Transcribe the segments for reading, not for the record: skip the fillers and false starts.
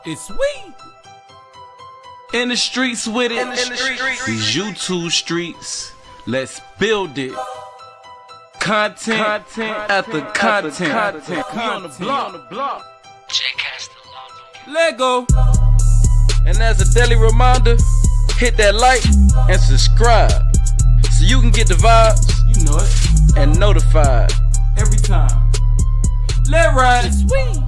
It's we. In the streets with it. These YouTube streets. Let's build it. Content after content. We on the block. Lego. And as a daily reminder, hit that like and subscribe so you can get the vibes. You know it. And notified every time. Let ride. It's we.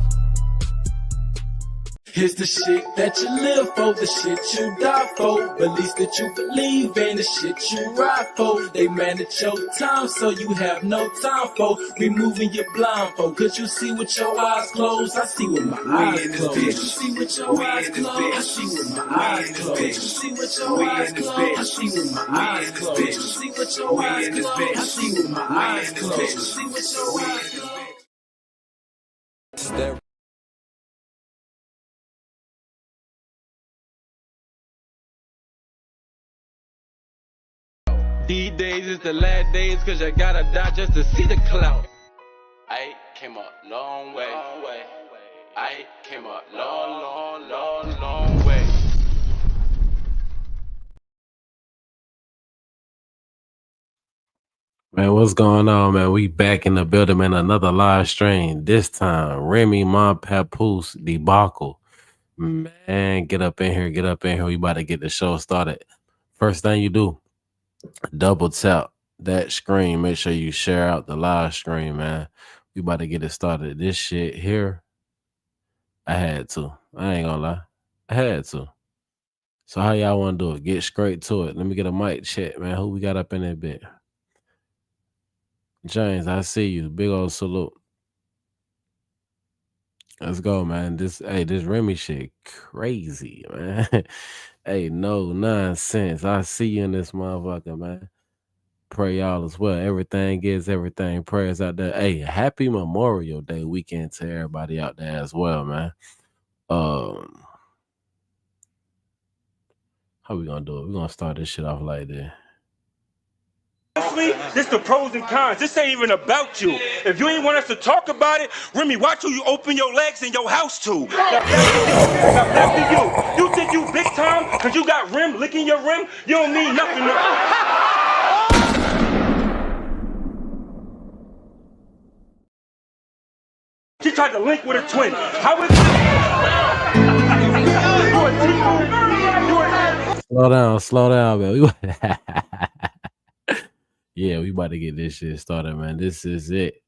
It's the shit that you live for, the shit you die for, beliefs that you believe in, the shit you ride for. They manage your time so you have no time for removing your blindfold. Cause you see with your eyes closed, I see with my eyes closed. You see with your eyes closed, I see with my eyes closed. You see with your eyes closed, I see with my eyes closed. You see with your eyes closed, I see with my eyes closed. You see with your eyes closed. These days is the last days cause you gotta die just to see the clout. I came a long way. I came a long way. Man, what's going on, man? We back in the building, man. Another live stream. This time, Remy, Papoose, debacle. Man, get up in here. We about to get the show started. First thing you do, double tap that screen. Make sure you share out the live stream, man. We about to get it started. This shit here, I had to. I ain't gonna lie. I had to. So how y'all want to do it? Get straight to it. Let me get a mic check, man. Who we got up in that bit? James, I see you. Big old salute. Let's go, man. This Remy shit crazy, man. Hey, no nonsense. I see you in this motherfucker, man. Pray y'all as well. Everything is everything. Prayers out there. Hey, happy Memorial Day weekend to everybody out there as well, man. How we gonna do it? We're gonna start this shit off like this. This the pros and cons. This ain't even about you. If you ain't want us to talk about it, Remy, watch who you open your legs in your house to. Now back to you. You think you big time because you got rim licking your rim? You don't mean nothing to She tried to link with her twin. How is Slow down, man. Yeah, we about to get this shit started, man. This is it.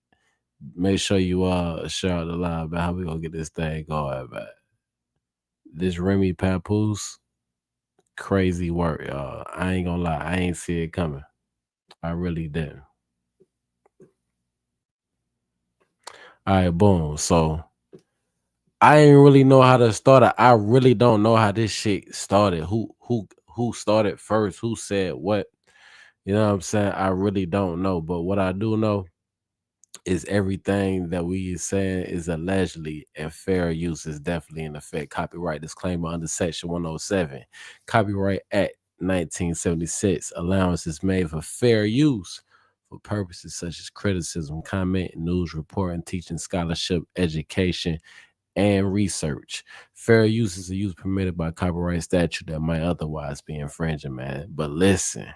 Make sure you share out the live, man. How we gonna get this thing going, man? This Remy Papoose, crazy work, y'all. I ain't gonna lie, I ain't see it coming. I really didn't. All right, boom. So I ain't really know how to start it. I really don't know how this shit started. Who started first? Who said what? You know what I'm saying? I really don't know. But what I do know is everything that we saying is allegedly, and fair use is definitely in effect. Copyright disclaimer under Section 107. Copyright Act 1976. Allowance is made for fair use for purposes such as criticism, comment, news reporting, teaching, scholarship, education, and research. Fair use is a use permitted by copyright statute that might otherwise be infringing, man. But listen.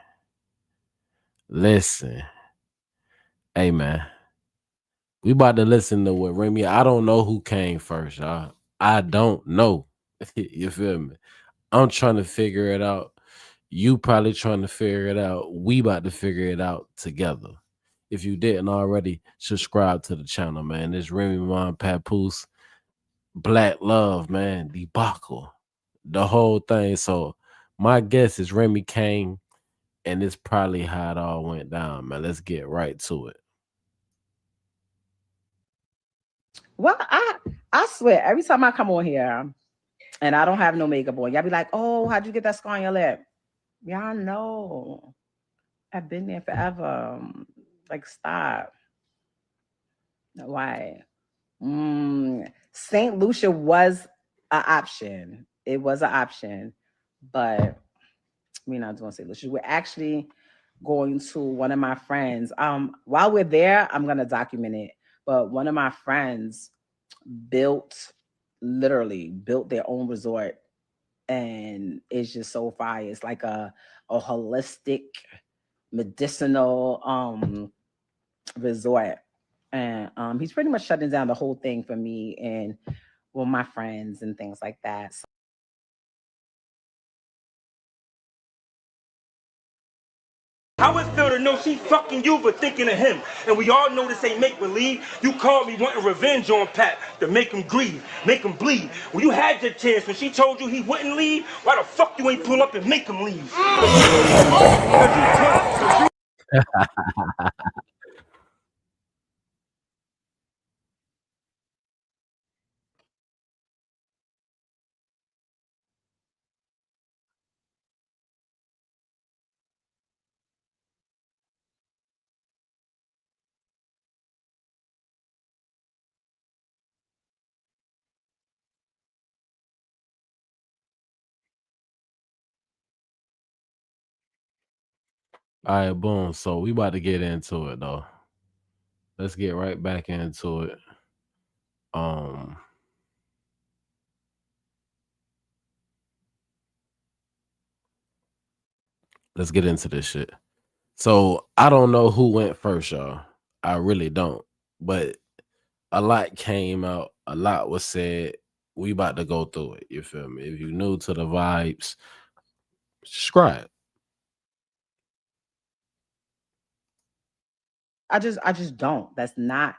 Hey, man. We about to listen to what Remy. I don't know who came first, y'all. I don't know. You feel me? I'm trying to figure it out. You probably trying to figure it out. We about to figure it out together. If you didn't already, subscribe to the channel, man. This Remy Papoose, Black Love, man, debacle, the whole thing. So my guess is Remy came, and it's probably how it all went down, man. Let's get right to it. Well, I swear, every time I come on here and I don't have no makeup on, y'all be like, oh, how'd you get that scar on your lip? Y'all know. I've been there forever. Like, stop. Why? St. Lucia was an option. It was an option, but we're not doing St. Lucia. We're actually going to one of my friends. While we're there, I'm gonna document it. But one of my friends built literally built their own resort, and it's just so fire. It's like a holistic medicinal resort. And he's pretty much shutting down the whole thing for me and well my friends and things like that. So How it feel to know she fucking you but thinking of him? And we all know this ain't make believe. You called me wanting revenge on Pat to make him grieve, make him bleed. When you had your chance, when she told you he wouldn't leave, why the fuck you ain't pull up and make him leave? All right, boom. So we about to get into it though. Let's get right back into it. Um, let's get into this shit. So I don't know who went first, y'all. I really don't. But a lot came out, a lot was said. We about to go through it. You feel me? If you new to the vibes, subscribe. I just don't. That's not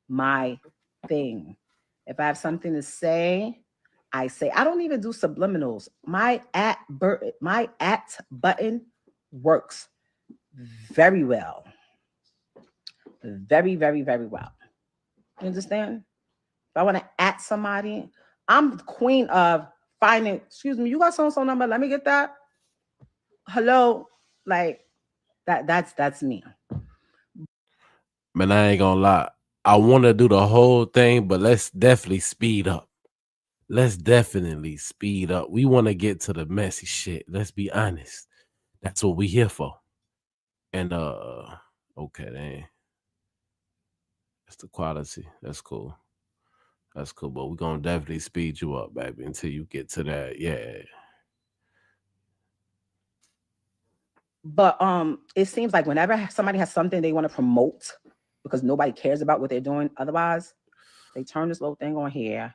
my thing. If I have something to say, I say. I don't even do subliminals. My at button works very well. Very, very, very well. You understand? If I want to at somebody, I'm the queen of finding, excuse me, you got so and so number. Let me get that. Hello. Like that's me. Man, I ain't gonna lie. I want to do the whole thing, but let's definitely speed up. Let's definitely speed up. We want to get to the messy shit. Let's be honest. That's what we here for. And okay, then that's the quality. That's cool. That's cool. But we're gonna definitely speed you up, baby, until you get to that. Yeah. But it seems like whenever somebody has something they want to promote because nobody cares about what they're doing, otherwise, they turn this little thing on here,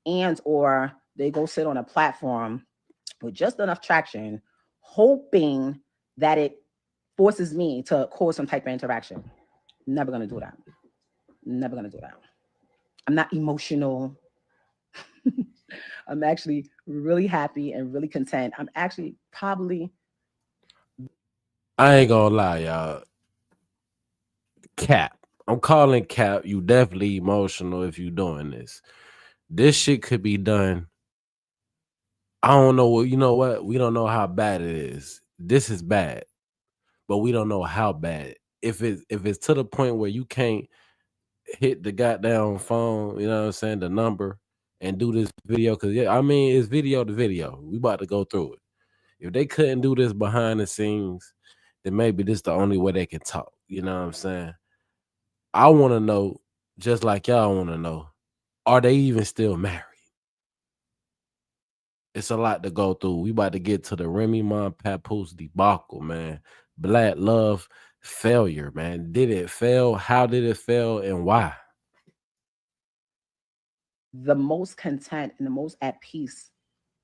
and or they go sit on a platform with just enough traction, hoping that it forces me to cause some type of interaction. Never gonna do that. Never gonna do that. I'm not emotional. I'm actually really happy and really content. I'm actually probably I ain't gonna lie, y'all. Cap. I'm calling Cap. You definitely emotional if you doing this. This shit could be done. I don't know what you know what? We don't know how bad it is. This is bad, but we don't know how bad. If it's to the point where you can't hit the goddamn phone, you know what I'm saying, the number, and do this video, because yeah, I mean it's video to video. We about to go through it. If they couldn't do this behind the scenes, then maybe this the only way they can talk. You know what I'm saying? I want to know, just like y'all want to know, are they even still married? It's a lot to go through. We about to get to the Remy Papoose debacle, man. Black love failure, man. Did it fail? How did it fail? And why? the most content and the most at peace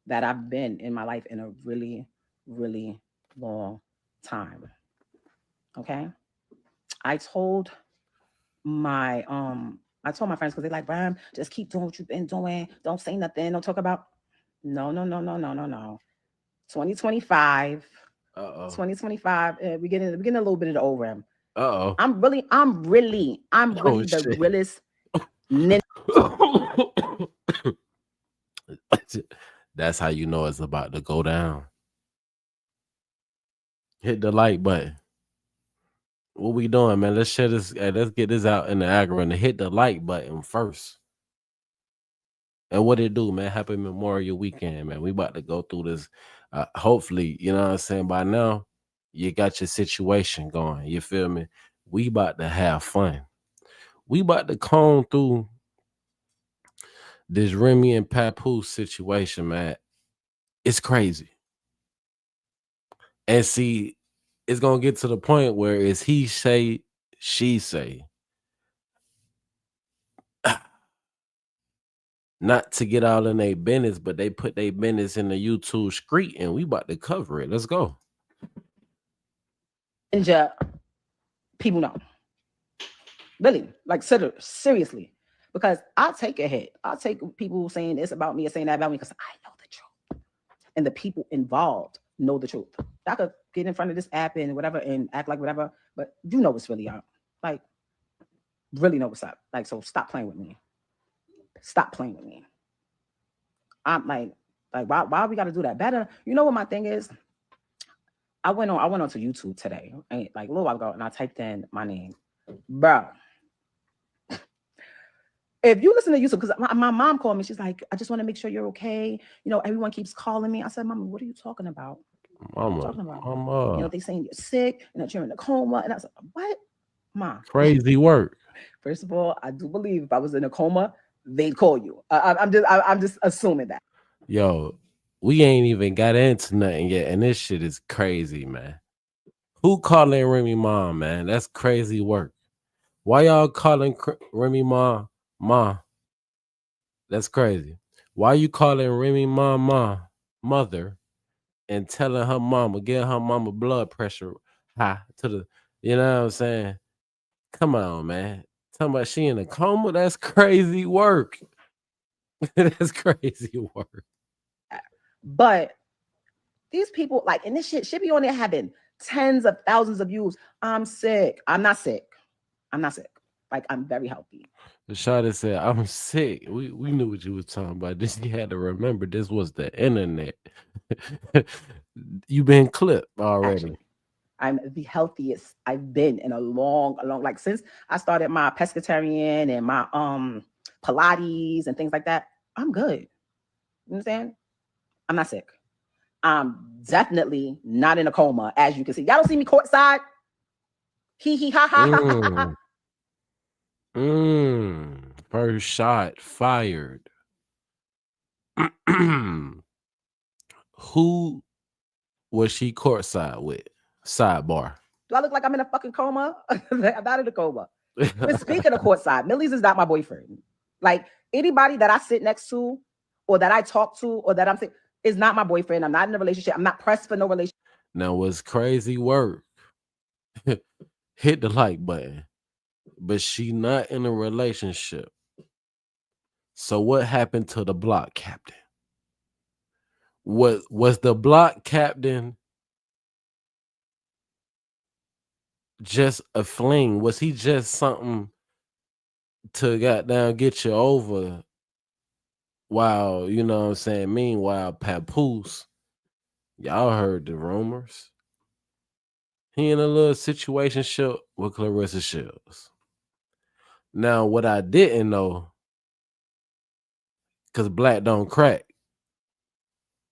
that I've been in my life in a really, really long time. Okay. I told I told my friends because they're like, Bram, just keep doing what you've been doing. Don't say nothing. Don't talk about no, no, no, no, no, no, no. 2025. 2025. We getting a little bit of the ORM. Uh-oh. I'm really Oh, the shit. realest ninja. That's how you know it's about to go down. Hit the like button. What we doing, man? Let's share this. Let's get this out in the algorithm. Hit the like button first. And what it do, man? Happy Memorial Weekend, man. We about to go through this. Hopefully, you know what I'm saying. By now, you got your situation going. You feel me? We about to have fun. We about to comb through This Remy and Papoose situation, man, it's crazy. And see, it's gonna get to the point where it's he say, she say. Not to get all in their business, but they put their business in the YouTube street, and we about to cover it. Let's go. Ninja, people know. Really, like seriously. Because I'll take a hit. I'll take people saying this about me or saying that about me because I know the truth. And the people involved know the truth. I could get in front of this app and whatever and act like whatever, but you know what's really up. Like, really know what's up. Like, so stop playing with me. Stop playing with me. I'm like why we gotta do that? Better. You know what my thing is? I went onto YouTube today, like a little while ago, and I typed in my name. Bro. If you listen to YouTube, because my mom called me, she's like, I just want to make sure you're okay. You know, everyone keeps calling me. I said, Mama, what are you talking about? Mama, You know, they saying you're sick and that you're in a coma. And I said, what? Mom. Crazy work. First of all, I do believe if I was in a coma, they'd call you. I'm just assuming that. Yo, we ain't even got into nothing yet, and this shit is crazy, man. Who calling Remy mom, man? That's crazy work. Why y'all calling Remy mom? That's crazy. Why you calling Remy mother and telling her mama, getting her mama blood pressure high to the, you know what I'm saying? Come on, man. Talking about she in a coma? That's crazy work. That's crazy work. But these people, like, and this shit should be on there having tens of thousands of views. I'm sick. I'm not sick. Like, I'm very healthy. The shawty said, I'm sick. We knew what you was talking about. This, you had to remember this was the internet. You been clipped already. Actually, I'm the healthiest I've been in a long, like since I started my pescatarian and my Pilates and things like that. I'm good. You understand? I'm not sick. I'm definitely not in a coma, as you can see. Y'all don't see me courtside. Hee ha ha ha ha. First shot fired. Who was she courtside with? Sidebar. Do I look like I'm in a fucking coma? I'm not in a coma. But speaking of courtside, Millie's is not my boyfriend. Like, anybody that I sit next to or that I talk to or that I'm saying is not my boyfriend. I'm not in a relationship. I'm not pressed for no relationship. Now, what's crazy work? Hit the like button. But she not in a relationship. So what happened to the block captain? Was the block captain just a fling? Was he just something to goddamn get you over? While, you know what I'm saying? Meanwhile, Papoose, y'all heard the rumors. He in a little situationship with Clarissa Shields. Now, what I didn't know, because black don't crack,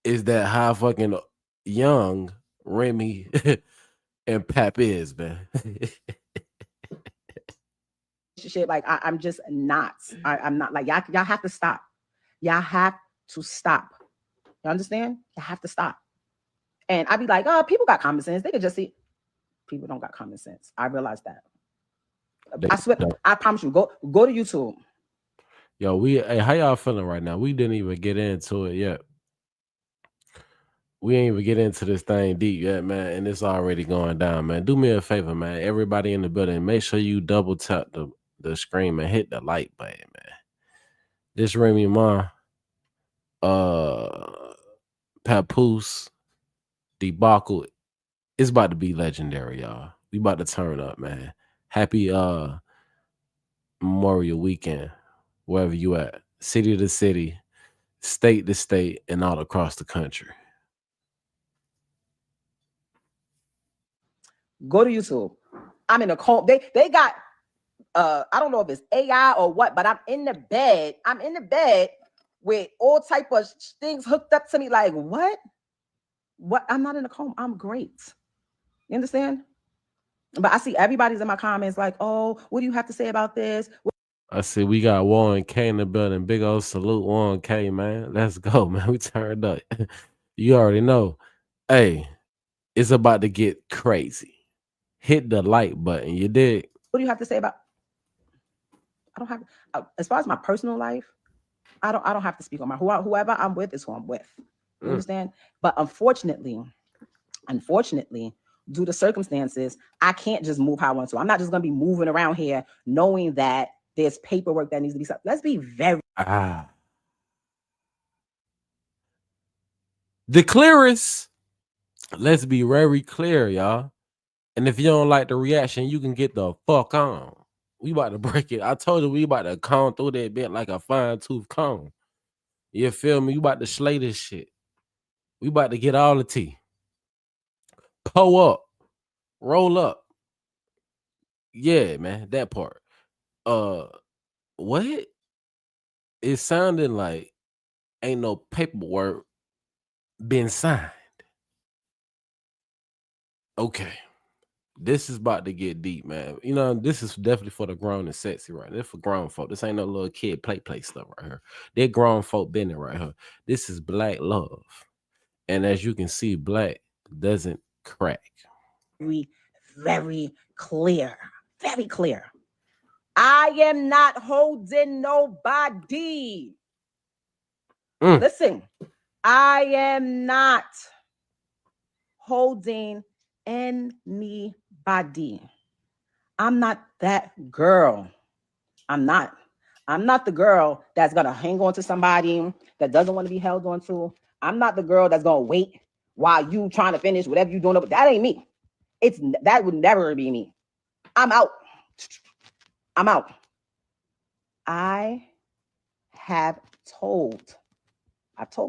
is that how fucking young Remy and Pap is, man. Like, I'm just not. I'm not like y'all have to stop. Y'all have to stop. You understand? You have to stop. And I'd be like, oh, people got common sense. They could just see. People don't got common sense. I realize that. I swear, I promise you. Go to YouTube. Yo, hey, how y'all feeling right now? We didn't even get into it yet. We ain't even get into this thing deep yet, man, and it's already going down, man. Do me a favor, man. Everybody in the building, make sure you double tap the screen and hit the like button, man. This Remy Ma, Papoose, debacle, it's about to be legendary, y'all. We about to turn up, man. Happy Memorial Weekend, wherever you at, city to city, state to state, and all across the country. Go to YouTube. I'm in a coma. They got I don't know if it's AI or what, but I'm in the bed. I'm in the bed with all type of things hooked up to me. Like, what? I'm not in a coma. I'm great. You understand? But I see everybody's in my comments like, oh, what do you have to say about this? I see we got Warren K in the building. Big old salute, Warren K, man. Let's go, man. We turned up. You already know. Hey, it's about to get crazy. Hit the like button. You did. What do you have to say about? I don't have. As far as my personal life, I don't have to speak on my whoever I'm with is who I'm with. You understand? But unfortunately, due to circumstances, I can't just move how I want to. I'm not just gonna be moving around here knowing that there's paperwork that needs to be signed. Let's be very the clearest. Let's be very clear, y'all. And if you don't like the reaction, you can get the fuck on. We about to break it. I told you we about to comb through that bit like a fine tooth comb. You feel me? We about to slay this shit. We about to get all the tea. Pull up. Roll up. Yeah, man. That part. What? It sounded like ain't no paperwork been signed. Okay. This is about to get deep, man. You know, this is definitely for the grown and sexy, right? This for grown folk. This ain't no little kid play stuff right here. They're grown folk business right here. This is black love. And as you can see, black doesn't crack. very clear. Very clear. I am not holding nobody. Listen, I am not holding anybody. I'm not that girl. I'm not the girl that's gonna hang on to somebody that doesn't want to be held on to. I'm not the girl that's gonna wait while you trying to finish whatever you're doing. But that ain't me. That would never be me. I'm out. I've told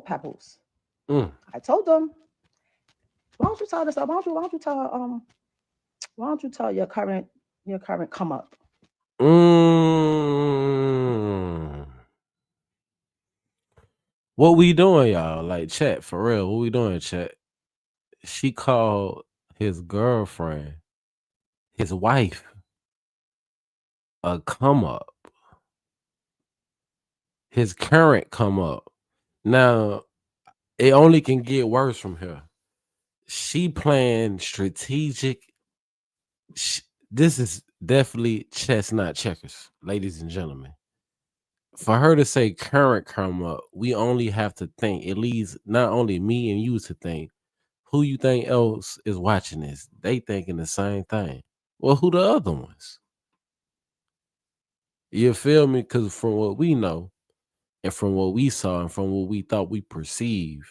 Papoose. I told them, why don't you tell this? Why don't you tell your current come up? What we doing, y'all? Like, chat, for real, what we doing, chat? She called his girlfriend, his wife, a come up. His current come up. Now, it only can get worse from here. She playing strategic. This is definitely chess, not checkers, ladies and gentlemen. For her to say current come up, we only have to think. It leads not only me and you to think. Who you think else is watching this? They thinking the same thing. Well, who the other ones? You feel me? Because from what we know, and from what we saw, and from what we thought we perceived,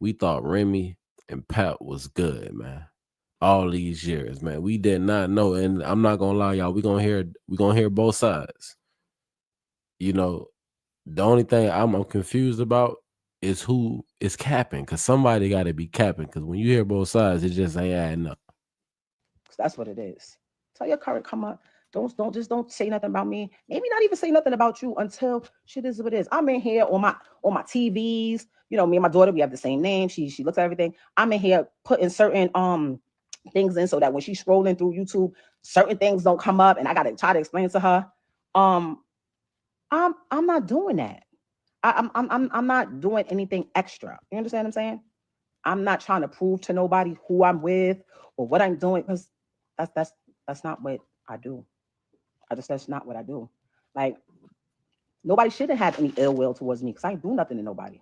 we thought Remy and Pat was good, man. All these years, man. We did not know, and I'm not gonna lie, y'all. We're gonna hear both sides. You know, the only thing I'm confused about is who is capping, because somebody got to be capping. Because when you hear both sides, it just ain't adding up. That's what it is. Tell your current come up. Don't say nothing about me. Maybe not even say nothing about you until shit is what it is. I'm in here on my TVs. You know, me and my daughter, we have the same name. She looks at everything. I'm in here putting certain things in so that when she's scrolling through YouTube, certain things don't come up, and I gotta try to explain to her. I'm not doing that. I'm not doing anything extra. You understand what I'm saying? I'm not trying to prove to nobody who I'm with or what I'm doing, because that's not what I do. That's not what I do. Like, nobody shouldn't have any ill will towards me because I ain't do nothing to nobody.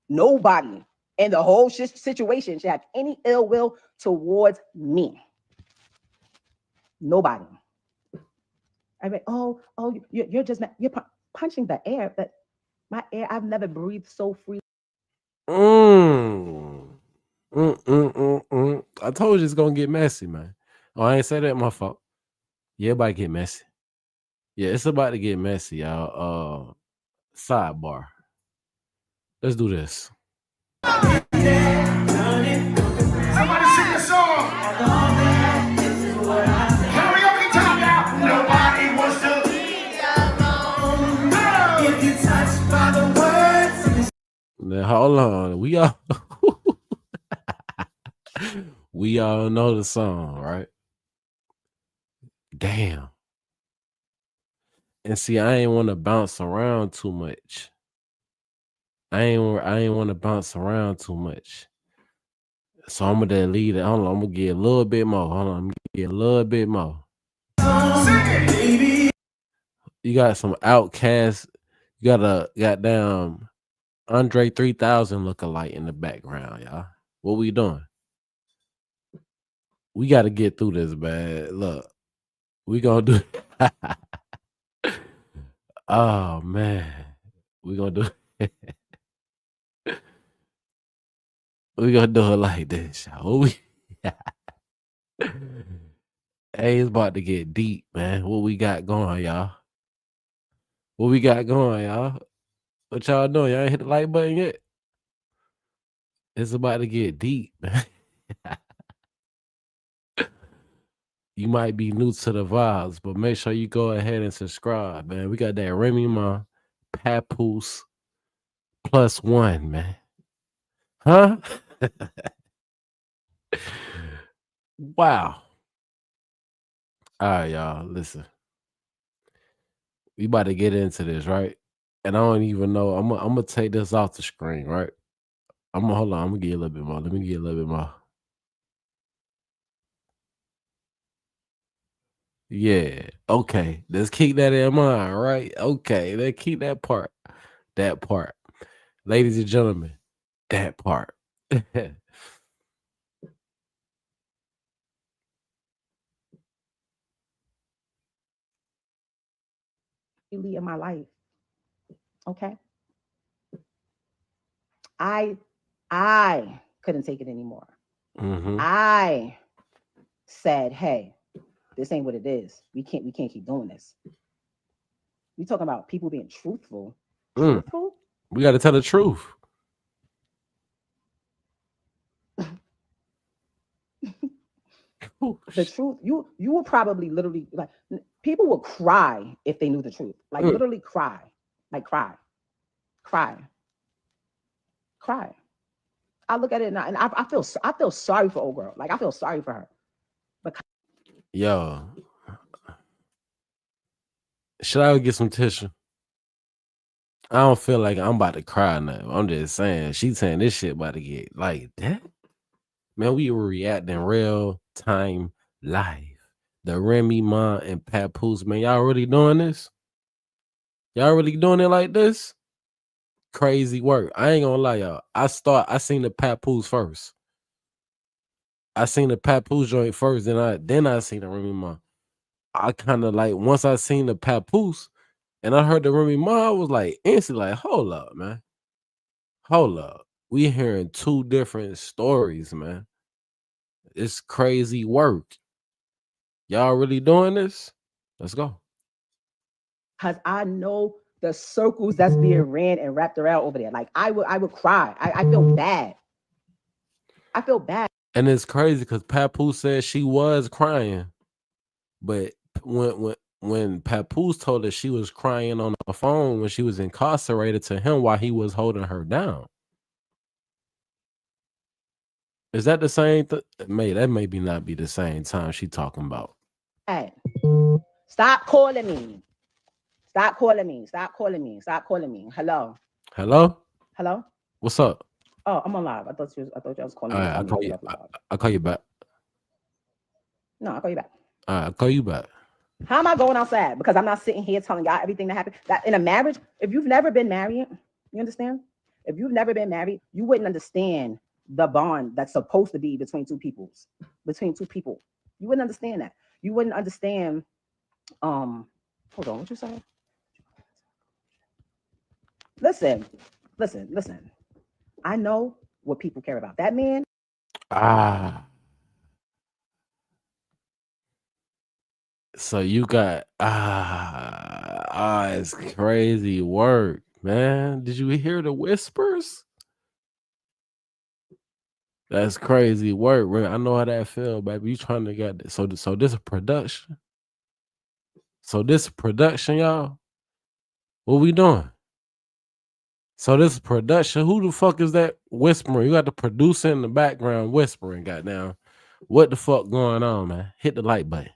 Nobody in the whole situation should have any ill will towards me. Nobody. I mean, you're just you're punching the air. That my air. I've never breathed so free. I told you it's gonna get messy, man. Oh, I ain't say that. My fault. Yeah, everybody get messy. Yeah, it's about to get messy, y'all. Sidebar. Let's do this. Somebody sing the song. Karaoke time now. Nobody wants to leave alone. If you touched by the words. Now hold on. We all know the song, right? Damn. And see, I ain't want to bounce around too much. I ain't want to bounce around too much. So I'm gonna delete it. Hold on, I'm gonna get a little bit more. Hold on, I'm gonna get a little bit more. You got some Outcast. You got a goddamn Andre 3000 lookalike in the background, y'all. What we doing? We got to get through this, man. Look, we gonna do. Oh man, we gonna do. We gonna do it like this, y'all. Hey, it's about to get deep, man. What we got going, y'all? What we got going, y'all? What y'all doing? Y'all ain't hit the like button yet? It's about to get deep, man. You might be new to the vibes, but make sure you go ahead and subscribe, man. We got that Remy Ma, Papoose, +1, man. Huh? Wow. All right, y'all. Listen. We about to get into this, right? And I don't even know. I'm gonna take this off the screen, right? Hold on. I'm gonna get a little bit more. Let me get a little bit more. Yeah. Okay. Let's keep that in mind, right? Okay. Let's keep that part. That part. Ladies and gentlemen, that part. Really in my life. Okay. I couldn't take it anymore. Mm-hmm. I said, hey, this ain't what it is. We can't keep doing this. We talking about people being truthful. Truthful? We got to tell the truth. The truth. You will probably literally like people will cry if they knew the truth. Like literally cry. Like cry. I look at it now and I feel sorry for old girl. Like I feel sorry for her. Because yo, should I go get some tissue? I don't feel like I'm about to cry now. I'm just saying, she's saying this shit about to get like that. Man, we were reacting real time live. The Remy Ma and Papoose, man, y'all really doing this? Y'all really doing it like this? Crazy work. I ain't gonna lie, y'all. I seen the Papoose first. I seen the Papoose joint first, then I seen the Remy Ma. I kind of like once I seen the Papoose and I heard the Remy Ma, I was like instantly like, hold up, man. Hold up. We hearing two different stories, man. It's crazy work. Y'all really doing this? Let's go. because I know the circles that's being ran and wrapped around over there. Like I would cry. I feel bad. I feel bad. And it's crazy because Papoose said she was crying, but when Papoose told her she was crying on the phone when she was incarcerated to him while he was holding her down. Is that the same thing? That maybe not be the same time she talking about. Hey, stop calling me. Stop calling me. Stop calling me. Stop calling me. Hello. Hello? Hello? What's up? Oh, I'm on live. I thought you was calling me. I'll call you back. No, I'll call you back. I'll call you back. How am I going outside? Because I'm not sitting here telling y'all everything that happened. That in a marriage, if you've never been married, you understand? If you've never been married, you wouldn't understand the bond that's supposed to be between two people. You wouldn't understand that. You wouldn't understand. Hold on, what you say? Listen. I know what people care about. That man. So you got it's crazy work, man. Did you hear the whispers? That's crazy work, bro. I know how that feel, baby. You trying to get this. So this is production. So this production, y'all. What we doing? So this is production. Who the fuck is that whispering? You got the producer in the background whispering, goddamn. What the fuck going on, man? Hit the like button.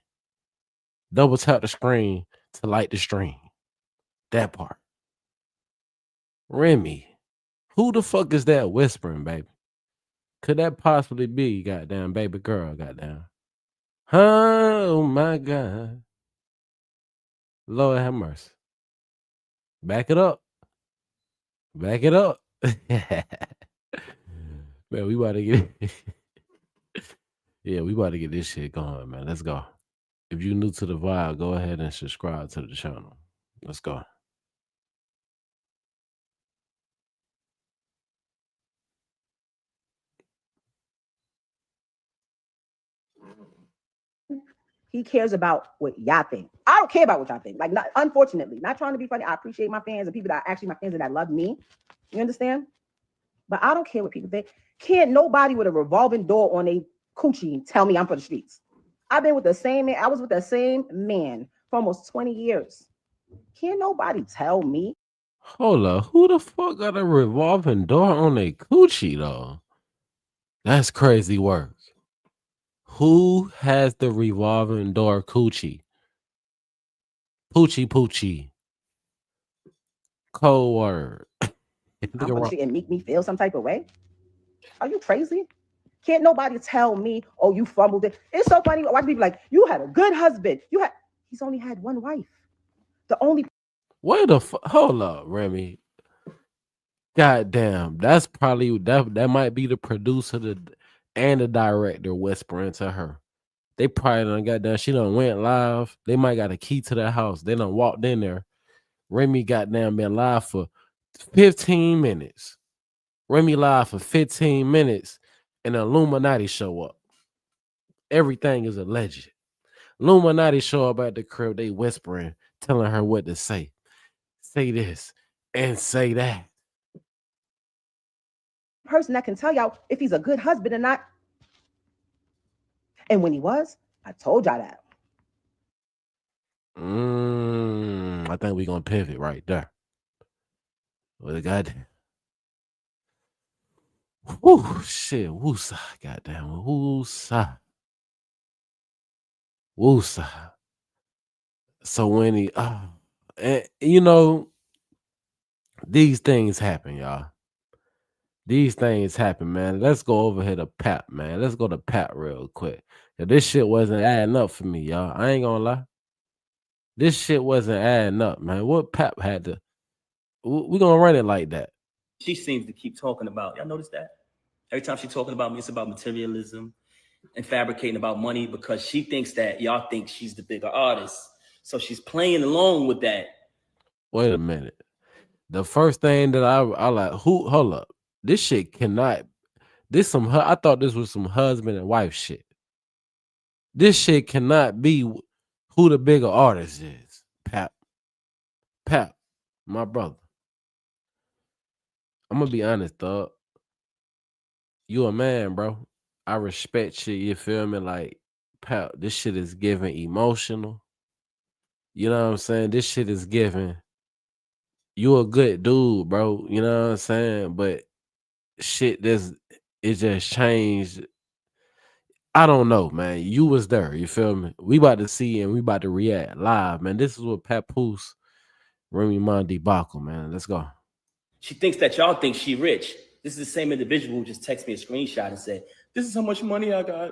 Double tap the screen to like the stream. That part. Remy, who the fuck is that whispering, baby? Could that possibly be goddamn baby girl, goddamn? Oh my God. Lord have mercy. Back it up. Back it up. Man, we about to get yeah, we about to get this shit going, man. Let's go. If you're new to the vibe, go ahead and subscribe to the channel. Let's go. He cares about what y'all think. I don't care about what y'all think. Like, not, unfortunately, not trying to be funny. I appreciate my fans and people that are actually my fans and that love me. You understand? But I don't care what people think. Can't nobody with a revolving door on a coochie tell me I'm for the streets. I've been with the same man. I was with the same man for almost 20 years. Can't nobody tell me. Hold up. Who the fuck got a revolving door on a coochie, though? That's crazy work. Who has the revolving door coochie? Poochie. Cold word. I'm for the street and make me feel some type of way. Are you crazy? Can't nobody tell me, oh, you fumbled it. It's so funny. Watch people like, you had a good husband. He's only had one wife. The only. Where the fuck? Hold up, Remy. Goddamn, that's probably that might be the producer and the director whispering to her. They probably done goddamn. She done went live. They might got a key to the house. They done walked in there. Remy goddamn been live for 15 minutes. Remy live for 15 minutes, and Illuminati show up. Everything is alleged. Illuminati show up at the crib. They whispering, telling her what to say. Say this and say that. Person that can tell y'all if he's a good husband or not. And when he was, I told y'all that. I think we're gonna pivot right there. Well, goddamn. Whoo, shit. Woosa. Goddamn. Woosa. So when he, and you know, these things happen, y'all. These things happen, man. Let's go over here to Pap, man. Let's go to Pap real quick. If this shit wasn't adding up for me, y'all. I ain't gonna lie. This shit wasn't adding up, man. What Pap had to, we gonna run it like that. She seems to keep talking about, y'all notice that? Every time she's talking about me, it's about materialism and fabricating about money because she thinks that y'all think she's the bigger artist. So she's playing along with that. Wait a minute. The first thing that I like, hold up. This shit cannot, I thought this was some husband and wife shit. This shit cannot be who the bigger artist is. Pap, my brother. I'm gonna be honest, dog. You a man, bro. I respect you. You feel me? Like, Pap, this shit is giving emotional. You know what I'm saying? This shit is giving. You a good dude, bro. You know what I'm saying? But shit, it just changed. I don't know, man. You was there. You feel me? We about to see and we about to react live, man. This is what Papoose, Remy debacle, man. Let's go. She thinks that y'all think she rich. This is the same individual who just texted me a screenshot and said, this is how much money I got.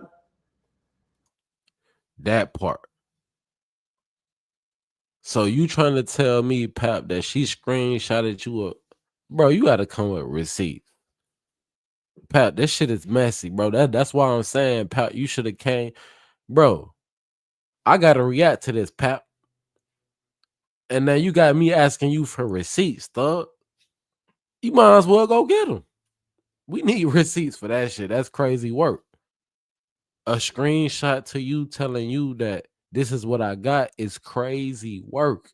That part. So you trying to tell me, Pap, that she screenshotted you up? Bro, you got to come with receipts. Pap, this shit is messy, bro. That's why I'm saying, Pap, you should have came. Bro, I got to react to this, Pap. And now you got me asking you for receipts, thug. You might as well go get them. We need receipts for that shit. That's crazy work. A screenshot to you telling you that this is what I got is crazy work.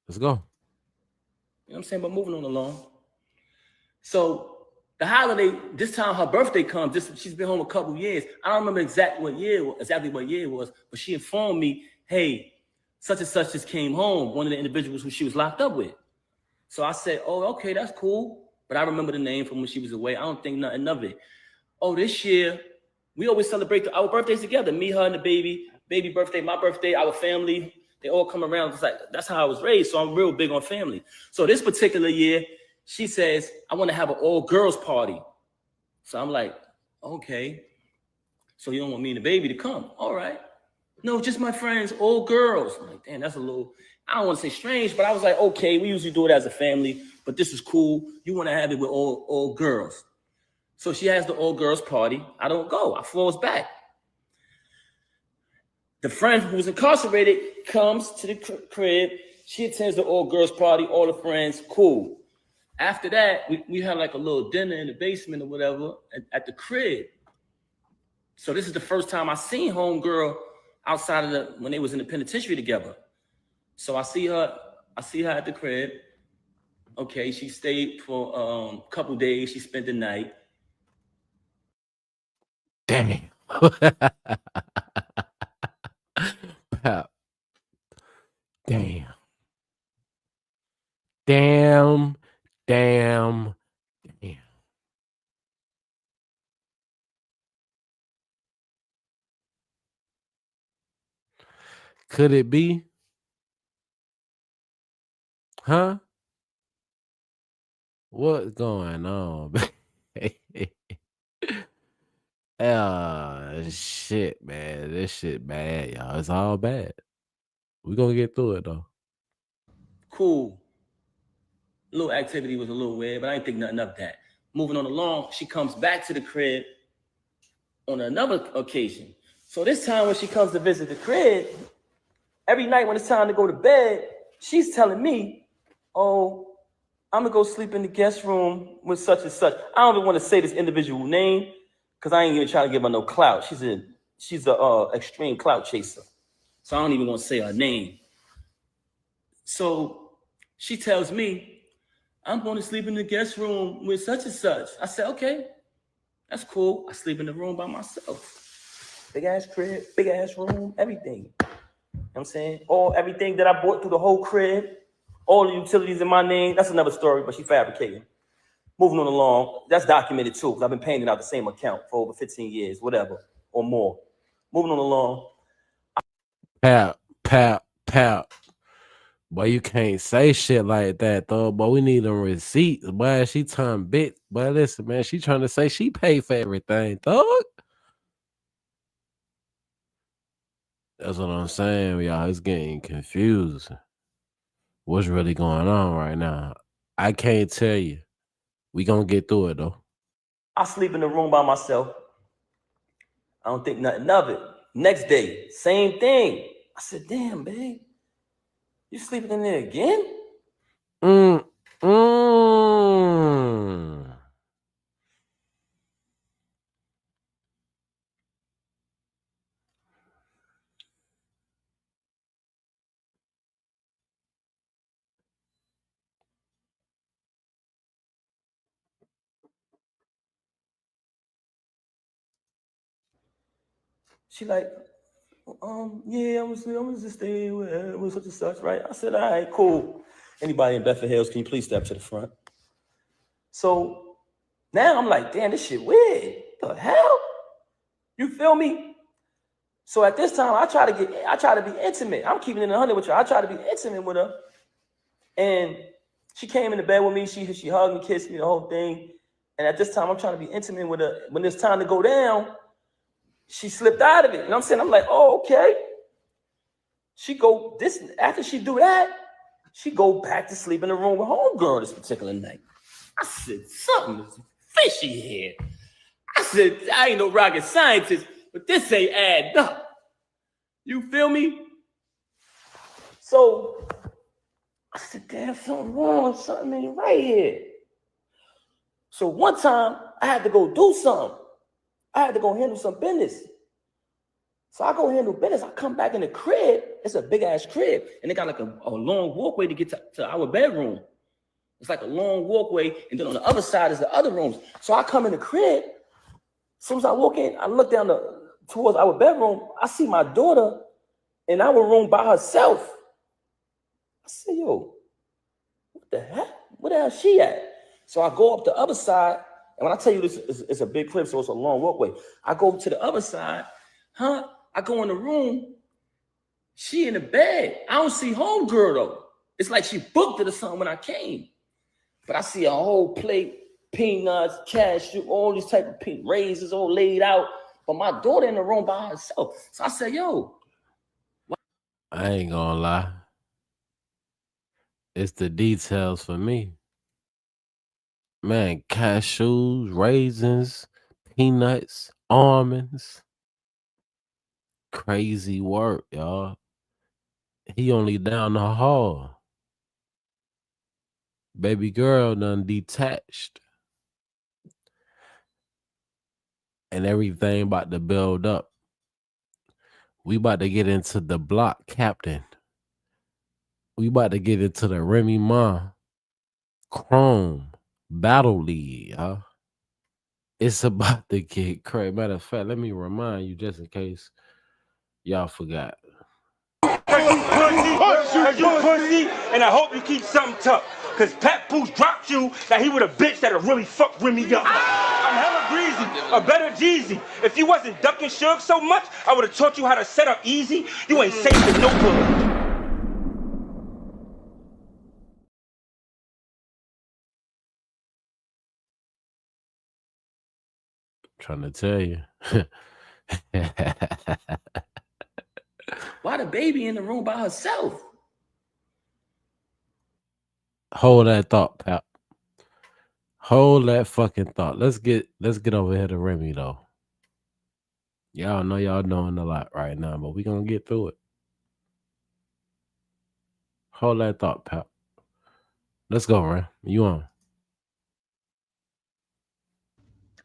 Let's go. You know what I'm saying? But moving on along. So the holiday, this time her birthday comes. She's been home a couple years. I don't remember exactly what year it was, but she informed me, hey, such and such just came home, one of the individuals who she was locked up with. So I said, oh, okay, that's cool. But I remember the name from when she was away. I don't think nothing of it. Oh, this year, we always celebrate our birthdays together. Me, her, and the baby birthday, my birthday, our family. They all come around. It's like, that's how I was raised. So I'm real big on family. So this particular year, she says, I want to have an all-girls party. So I'm like, okay. So you don't want me and the baby to come? All right. No, just my friends, all girls. I'm like, damn, that's a little, I don't want to say strange, but I was like, okay, we usually do it as a family, but this is cool. You want to have it with all girls. So she has the all-girls party. I don't go. I falls back. The friend who was incarcerated comes to the crib. She attends the all-girls party, all the friends, cool. After that, we had like a little dinner in the basement or whatever at the crib. So this is the first time I seen homegirl outside of when they was in the penitentiary together. So I see her at the crib. Okay, she stayed for a couple days. She spent the night. Damn. Pap. Damn. Damn. Damn. Damn. Could it be? Huh? What's going on? Shit, man. This shit bad, y'all. It's all bad. We're gonna get through it though. Cool. Little activity was a little weird, but I didn't think nothing of that. Moving on along, she comes back to the crib on another occasion. So this time when she comes to visit the crib, every night when it's time to go to bed, she's telling me, oh, I'm gonna go sleep in the guest room with such and such. I don't even want to say this individual name because I ain't even trying to give her no clout. She's a extreme clout chaser. So I don't even want to say her name. So she tells me, I'm going to sleep in the guest room with such and such. I said, okay, that's cool. I sleep in the room by myself. Big ass crib, big ass room, everything. You know what I'm saying? Everything that I bought through the whole crib, all the utilities in my name. That's another story, but she fabricating. Moving on along, that's documented too, because I've been paying it out the same account for over 15 years, whatever, or more. Moving on along. Pap. Boy, you can't say shit like that, though. But we need them receipts. Boy, she turned bit. But listen, man, she trying to say she paid for everything, dog. That's what I'm saying, y'all. It's getting confused. What's really going on right now? I can't tell you. We gonna get through it, though. I sleep in the room by myself. I don't think nothing of it. Next day, same thing. I said, damn, babe. You sleeping in there again? She like, yeah, I'm gonna just stay with such and such, right? I said, all right, cool. Anybody in Bedford Hills, can you please step to the front? So now I'm like, damn, this shit weird. What the hell? You feel me? So at this time, I try to be intimate. I'm keeping it 100 with her. I try to be intimate with her. And she came into bed with me. She hugged me, kissed me, the whole thing. And at this time, I'm trying to be intimate with her. When it's time to go down, she slipped out of it. You know what I'm saying? I'm like, oh, okay. After she do that, she go back to sleep in the room with homegirl this particular night. I said, something is fishy here. I said, I ain't no rocket scientist, but this ain't adding up. You feel me? So I said, damn, something wrong, something ain't right here. So one time I had to go do something. I had to go handle some business. So I go handle business. I come back in the crib. It's a big ass crib. And they got like a long walkway to get to our bedroom. It's like a long walkway. And then on the other side is the other rooms. So I come in the crib. As soon as I walk in, I look down towards our bedroom. I see my daughter in our room by herself. I said, yo, what the heck? Where the hell is she at? So I go up the other side. And when I tell you this is a big crib, so it's a long walkway. I go to the other side. I go in the room. She in the bed. I don't see homegirl though. It's like she booked it or something when I came. But I see a whole plate, peanuts, cashew, all these type of raisins all laid out. But my daughter in the room by herself. So I said, yo. I ain't gonna lie. It's the details for me. Man, cashews, raisins, peanuts, almonds. Crazy work, y'all. He only down the hall. Baby girl done detached. And everything about to build up. We about to get into the block captain. We about to get into the Remy Ma Chrome Battle League, huh? It's about to get crazy. Matter of fact, let me remind you just in case y'all forgot. Cause you pussy, and I hope you keep something tough. Cause Papoose dropped you that he would a bitch that'll really fuck Remy up. I'm hella greasy, a better Jeezy. If you wasn't ducking Suge so much, I would have taught you how to set up easy. You ain't safe with no bullet. Trying to tell you. Why the baby in the room by herself? Hold that thought, pal. Hold that fucking thought. Let's get over here to Remy though. Y'all know y'all doing a lot right now, but we gonna get through it. Hold that thought, pal. Let's go, Rem. You on?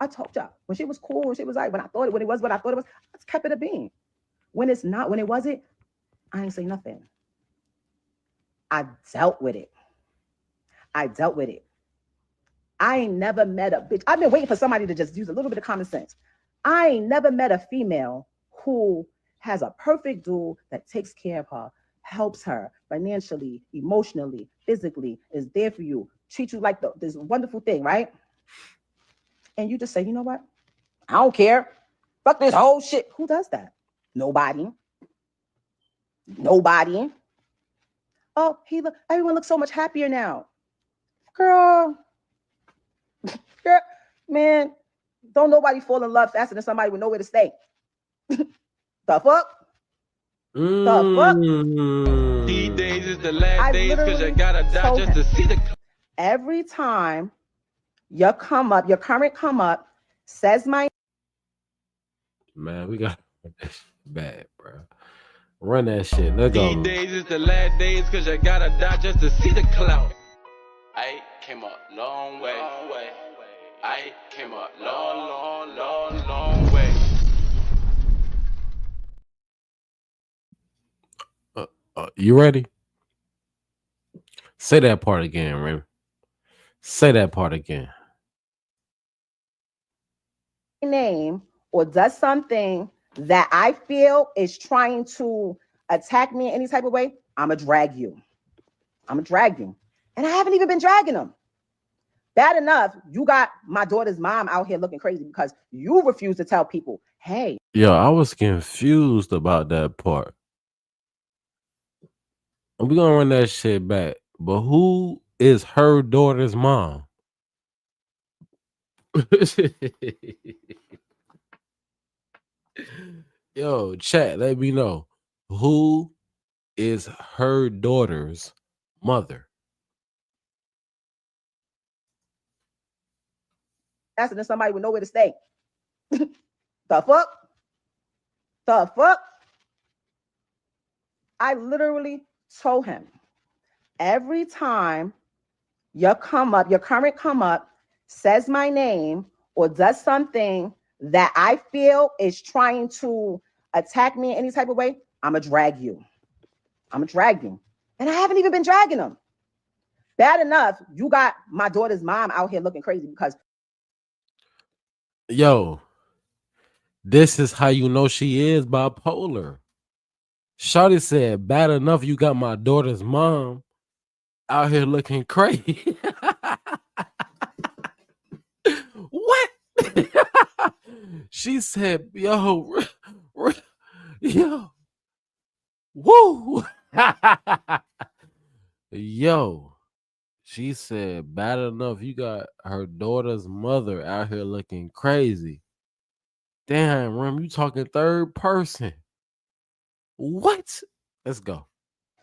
I told y'all when she was cool, when she was like, when it was what I thought it was, I just kept it a bean. When it's not, when it wasn't, I ain't say nothing. I dealt with it. I ain't never met a bitch. I've been waiting for somebody to just use a little bit of common sense. I ain't never met a female who has a perfect dude that takes care of her, helps her financially, emotionally, physically, is there for you, treats you like this wonderful thing, right? And you just say, you know what? I don't care. Fuck this whole shit. Who does that? Nobody. Oh, everyone looks so much happier now. Girl, man, don't nobody fall in love faster than somebody with nowhere to stay. The fuck? The fuck? These days is the last days because you gotta die just to see the. Every time your current come up says my Man, we got bad, bro. Run that shit. Let's go. These days is the last days because you gotta die just to see the clout. I came a long way. I came a long way. You ready? Say that part again, Rem. Say that part again. name or does something that I feel is trying to attack me in any type of way, I'ma drag you. And I haven't even been dragging them. Bad enough, you got my daughter's mom out here looking crazy because you refuse to tell people, hey. Yo, I was confused about that part. We're gonna run that shit back. But who is her daughter's mom? Yo, chat, let me know. Who is her daughter's mother? Asking than somebody with nowhere to stay. The fuck? I literally told him every time your current come up says my name or does something that I feel is trying to attack me in any type of way, I'ma drag you. And I haven't even been dragging them. Bad enough, you got my daughter's mom out here looking crazy because Yo, this is how you know she is bipolar. Shawty said, bad enough you got my daughter's mom out here looking crazy. What? She said, yo, Woo! Yo, she said, bad enough you got her daughter's mother out here looking crazy. Damn, Rem, you talking third person. What? Let's go.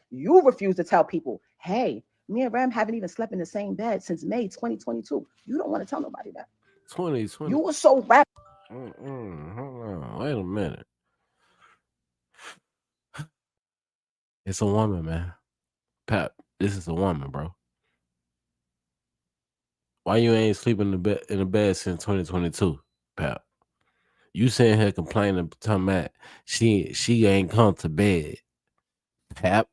You refuse to tell people, hey, me and Ram haven't even slept in the same bed since May 2022. You don't want to tell nobody that. 2020. You were so rap. Hold on. Wait a minute. It's a woman, man. Pap, this is a woman, bro. Why you ain't sleeping in the bed since 2022, Pap? You sitting here complaining, telling Matt she ain't come to bed, Pap.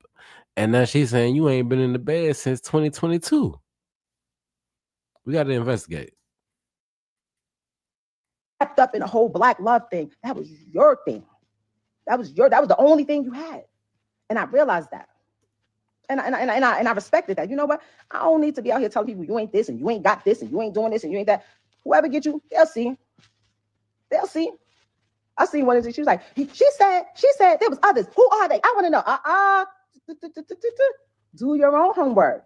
And now she's saying you ain't been in the bed since 2022. We got to investigate. Wrapped up in a whole black love thing. That was your thing. That was the only thing you had. And I realized that. And I respected that. You know what? I don't need to be out here telling people you ain't this and you ain't got this and you ain't doing this and you ain't that. Whoever get you, they'll see. They'll see. I seen one of these. She was like, she said there was others. Who are they? I want to know. Do your own homework.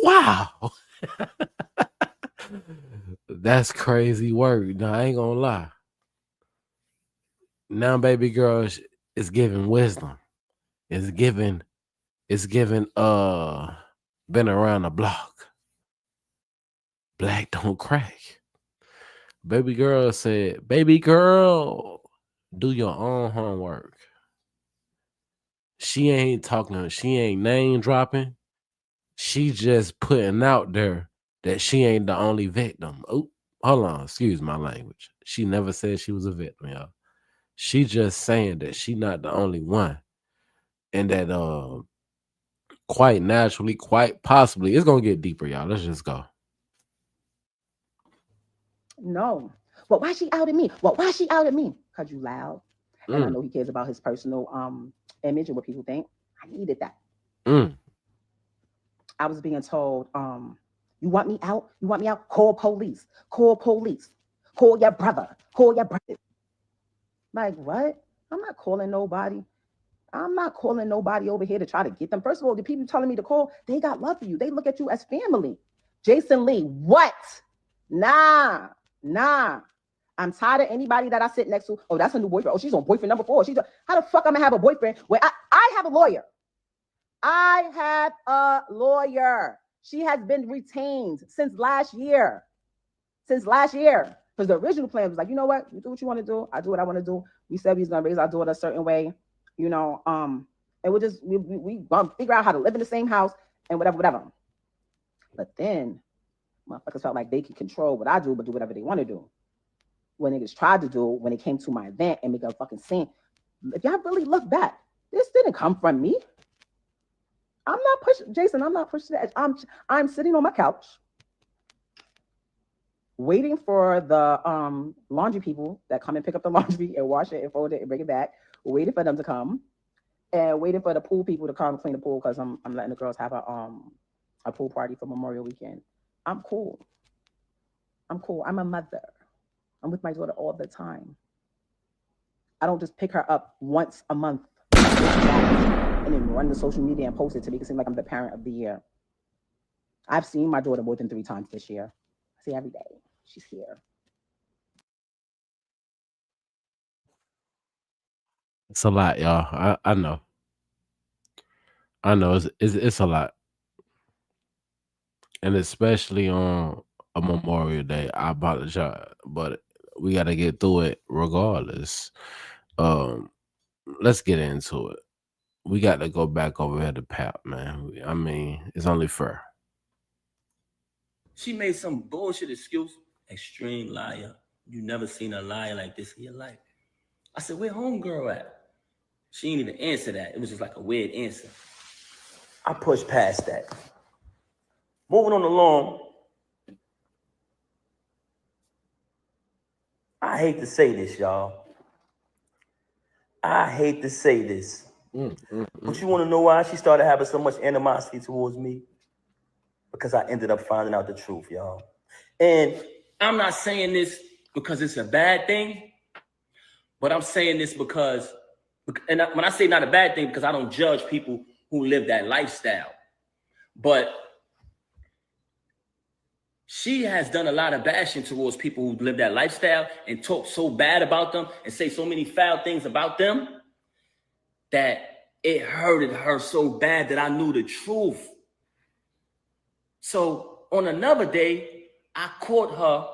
Wow. That's crazy word. No, I ain't gonna lie. Now, baby girl is giving wisdom. It's giving been around the block. Black don't crack. Baby girl said, baby girl, do your own homework. She ain't talking, she ain't name dropping. She just putting out there that she ain't the only victim. Oh, hold on, excuse my language. She never said she was a victim, y'all. She just saying that she not the only one. And that quite naturally, quite possibly, it's gonna get deeper, y'all. Let's just go. No. Well, why she outed me? Well, why she outed me? Because you loud. And I know he cares about his personal image and what people think. I needed that. I was being told, you want me out? You want me out? Call police. Call police. Call your brother. Call your brother. Like, what? I'm not calling nobody. I'm not calling nobody over here to try to get them. First of all, the people telling me to call, they got love for you. They look at you as family. Jason Lee, what? Nah. I'm tired of anybody that I sit next to. Oh, that's a new boyfriend. Oh, she's on boyfriend number 4. How the fuck I'm gonna have a boyfriend when I have a lawyer? I have a lawyer. She has been retained since last year. Because the original plan was like, you know what? You do what you want to do. I do what I want to do. We said we was gonna raise our daughter a certain way, you know. And we gonna figure out how to live in the same house and whatever. But then motherfuckers felt like they could control what I do, but do whatever they want to do. When niggas tried to do, when it came to my event and make a fucking scene, if y'all really look back, this didn't come from me. I'm not pushing, Jason. I'm not pushing the edge. I'm sitting on my couch, waiting for the laundry people that come and pick up the laundry and wash it and fold it and bring it back. Waiting for them to come, and waiting for the pool people to come clean the pool because I'm letting the girls have a pool party for Memorial Weekend. I'm cool. I'm a mother. I'm with my daughter all the time. I don't just pick her up once a month and then run to social media and post it to make it seem like I'm the parent of the year. I've seen my daughter more than 3 times this year. I see every day. She's here. It's a lot, y'all. I know. It's a lot. And especially on a Memorial Day. I apologize, but we got to get through it regardless. Let's get into it. We got to go back over here to Pap, man. I mean, it's only fair. She made some bullshit excuse. Extreme liar. You never seen a liar like this in your life. I said, where homegirl at? She didn't even answer that. It was just like a weird answer. I pushed past that. Moving on along. I hate to say this, y'all. But you want to know why she started having so much animosity towards me? Because I ended up finding out the truth, y'all. And I'm not saying this because it's a bad thing. But I'm saying this because, and when I say not a bad thing, because I don't judge people who live that lifestyle. But she has done a lot of bashing towards people who live that lifestyle and talk so bad about them and say so many foul things about them that it hurted her so bad that I knew the truth. So on another day, I caught her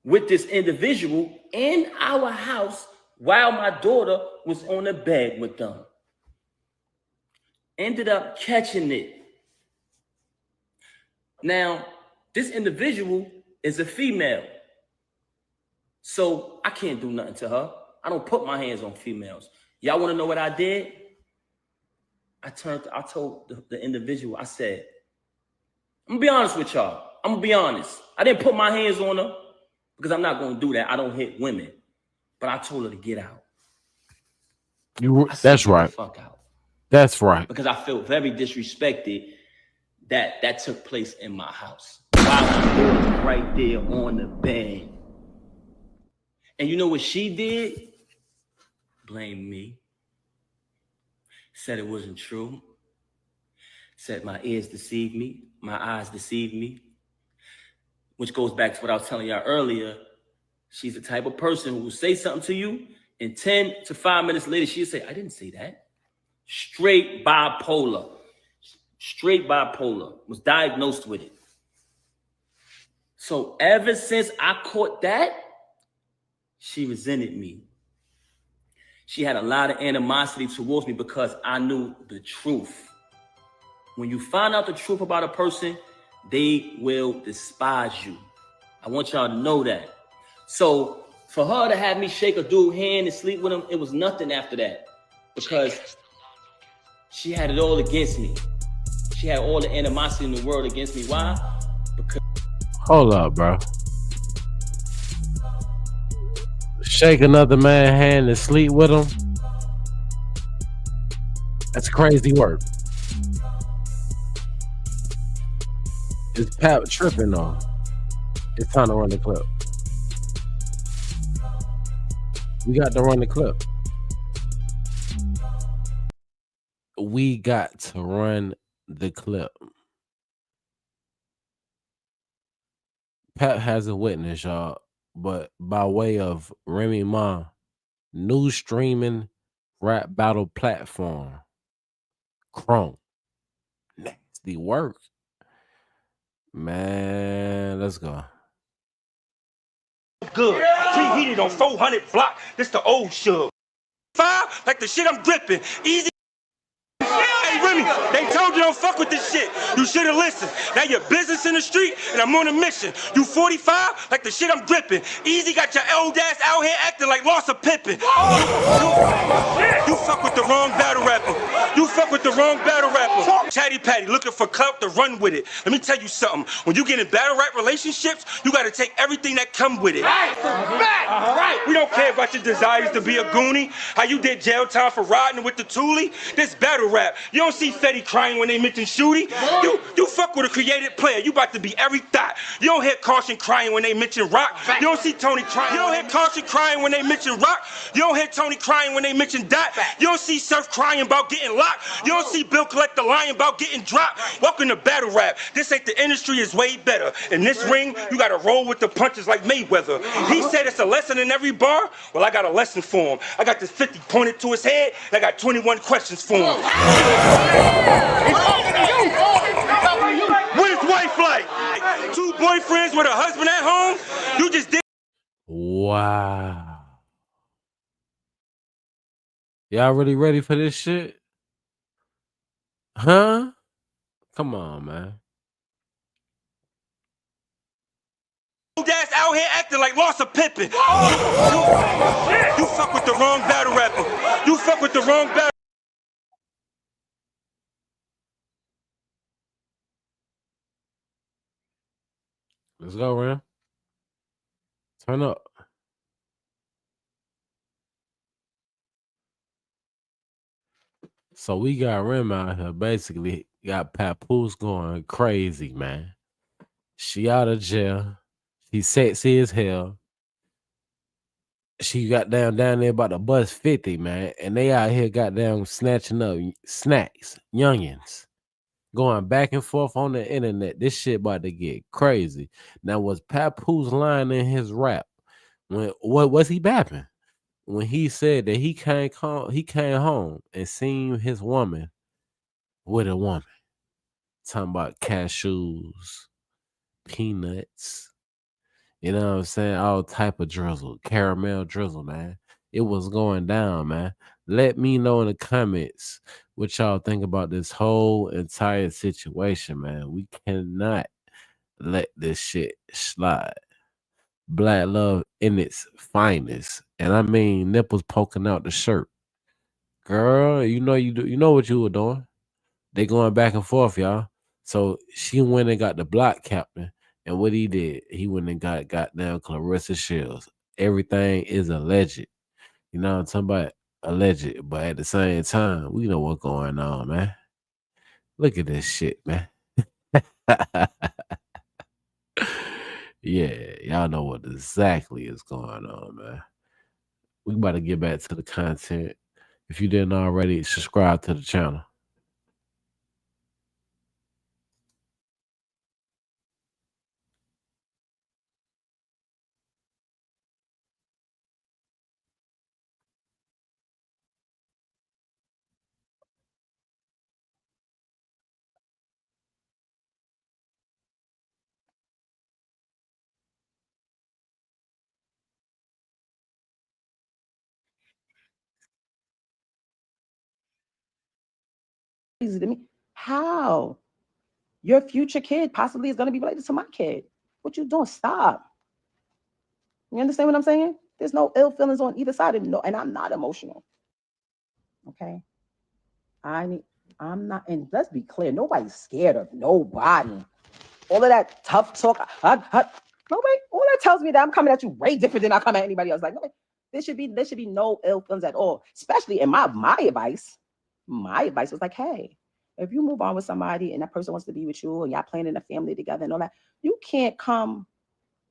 with this individual in our house while my daughter was on the bed with them. Ended up catching it. Now, this individual is a female. So I can't do nothing to her. I don't put my hands on females. Y'all want to know what I did? I told the individual, I said, I'm going to be honest with y'all. I'm going to be honest. I didn't put my hands on her because I'm not going to do that. I don't hit women. But I told her to get out. That's right. Fuck out. That's right. Because I felt very disrespected that took place in my house. While my daughter was right there on the bed. And you know what she did? Blamed me. Said it wasn't true. Said my ears deceived me. My eyes deceived me. Which goes back to what I was telling y'all earlier. She's the type of person who will say something to you, and 10 to 5 minutes later, she'll say, I didn't say that. Straight bipolar. Straight bipolar. Was diagnosed with it. So ever since I caught that, she resented me. She had a lot of animosity towards me because I knew the truth. When you find out the truth about a person, they will despise you. I want y'all to know that. So for her to have me shake a dude's hand and sleep with him, it was nothing after that. Because she had it all against me. She had all the animosity in the world against me. Why? Because... Hold up, bro. Shake another man's hand and sleep with him? That's crazy work. Is Pap tripping on? It's time to run the clip. We got to run the clip. We got to run the clip. Pap hasn't witnessed, y'all, but by way of Remy Ma, new streaming rap battle platform, Chrome. Nasty work. Man, let's go. Good. Preheated on 400 block. This the old shug. Fire like the shit I'm gripping. Easy. Hey Remy, they told you don't fuck with this shit. You should have listened. Now your business in the street and I'm on a mission. You 45 like the shit I'm gripping. Easy got your old ass out here acting like lost a pimpin'. You fuck with the wrong battle rapper. You fuck with the wrong battle rapper. Chatty Patty looking for clout to run with it. Let me tell you something. When you get in battle rap relationships, you gotta take everything that come with it. Right. Right. We don't care about your desires to be a goonie. How you did jail time for riding with the Thule. This battle rap. You don't see Fetty crying when they mention Shooty. You fuck with a creative player. You about to be every thought. You don't hear Caution crying when they mention Rock. You don't see Tony crying. You don't hear Caution crying when they mention Rock. You don't hear Tony crying when they mention Dot. You don't see Surf crying about getting locked. You don't see Bill Collector lying about getting dropped. Welcome to battle rap. This ain't the industry, is way better. In this ring, you gotta roll with the punches like Mayweather. He said it's a lesson in every bar. Well, I got a lesson for him. I got this 50 pointed to his head, and I got 21 questions for him. What is wife like? 2 boyfriends with a husband at home? You just did. Wow. Y'all really ready for this shit? Huh? Come on, man. Ass out here acting like lost a pimpin'. You fuck with the wrong battle rapper. You fuck with the wrong battle. Let's go, Ram. Turn up. So we got Rem out here. Basically, got Papoose going crazy, man. She out of jail. She sexy as hell. she got down there about to bust 50, man, and they out here goddamn snatching up snacks, youngins, going back and forth on the internet. This shit about to get crazy. Now, was Papoose lying in his rap? What was he bapping? When he said that he came home and seen his woman with a woman. Talking about cashews, peanuts, you know what I'm saying? All type of drizzle, caramel drizzle, man. It was going down, man. Let me know in the comments what y'all think about this whole entire situation, man. We cannot let this shit slide. Black love in its finest. And I mean nipples poking out the shirt. Girl, you know what you were doing. They going back and forth, y'all. So she went and got the block captain. And what he did, he went and got goddamn Clarissa Shields. Everything is alleged. You know what I'm talking about? Alleged. But at the same time, we know what's going on, man. Look at this shit, man. Yeah, y'all know what exactly is going on, man. We about to get back to the content. If you didn't already, subscribe to the channel. Crazy to me. How? Your future kid possibly is going to be related to my kid. What you doing? Stop. You understand what I'm saying? There's no ill feelings on either side, and I'm not emotional. Okay. I'm not, and let's be clear, nobody's scared of nobody. All of that tough talk, nobody, all that tells me that I'm coming at you way different than I come at anybody else. Like, no, there should be no ill feelings at all. Especially in my advice. My advice was like, hey, if you move on with somebody and that person wants to be with you and y'all planning a family together and all that, you can't come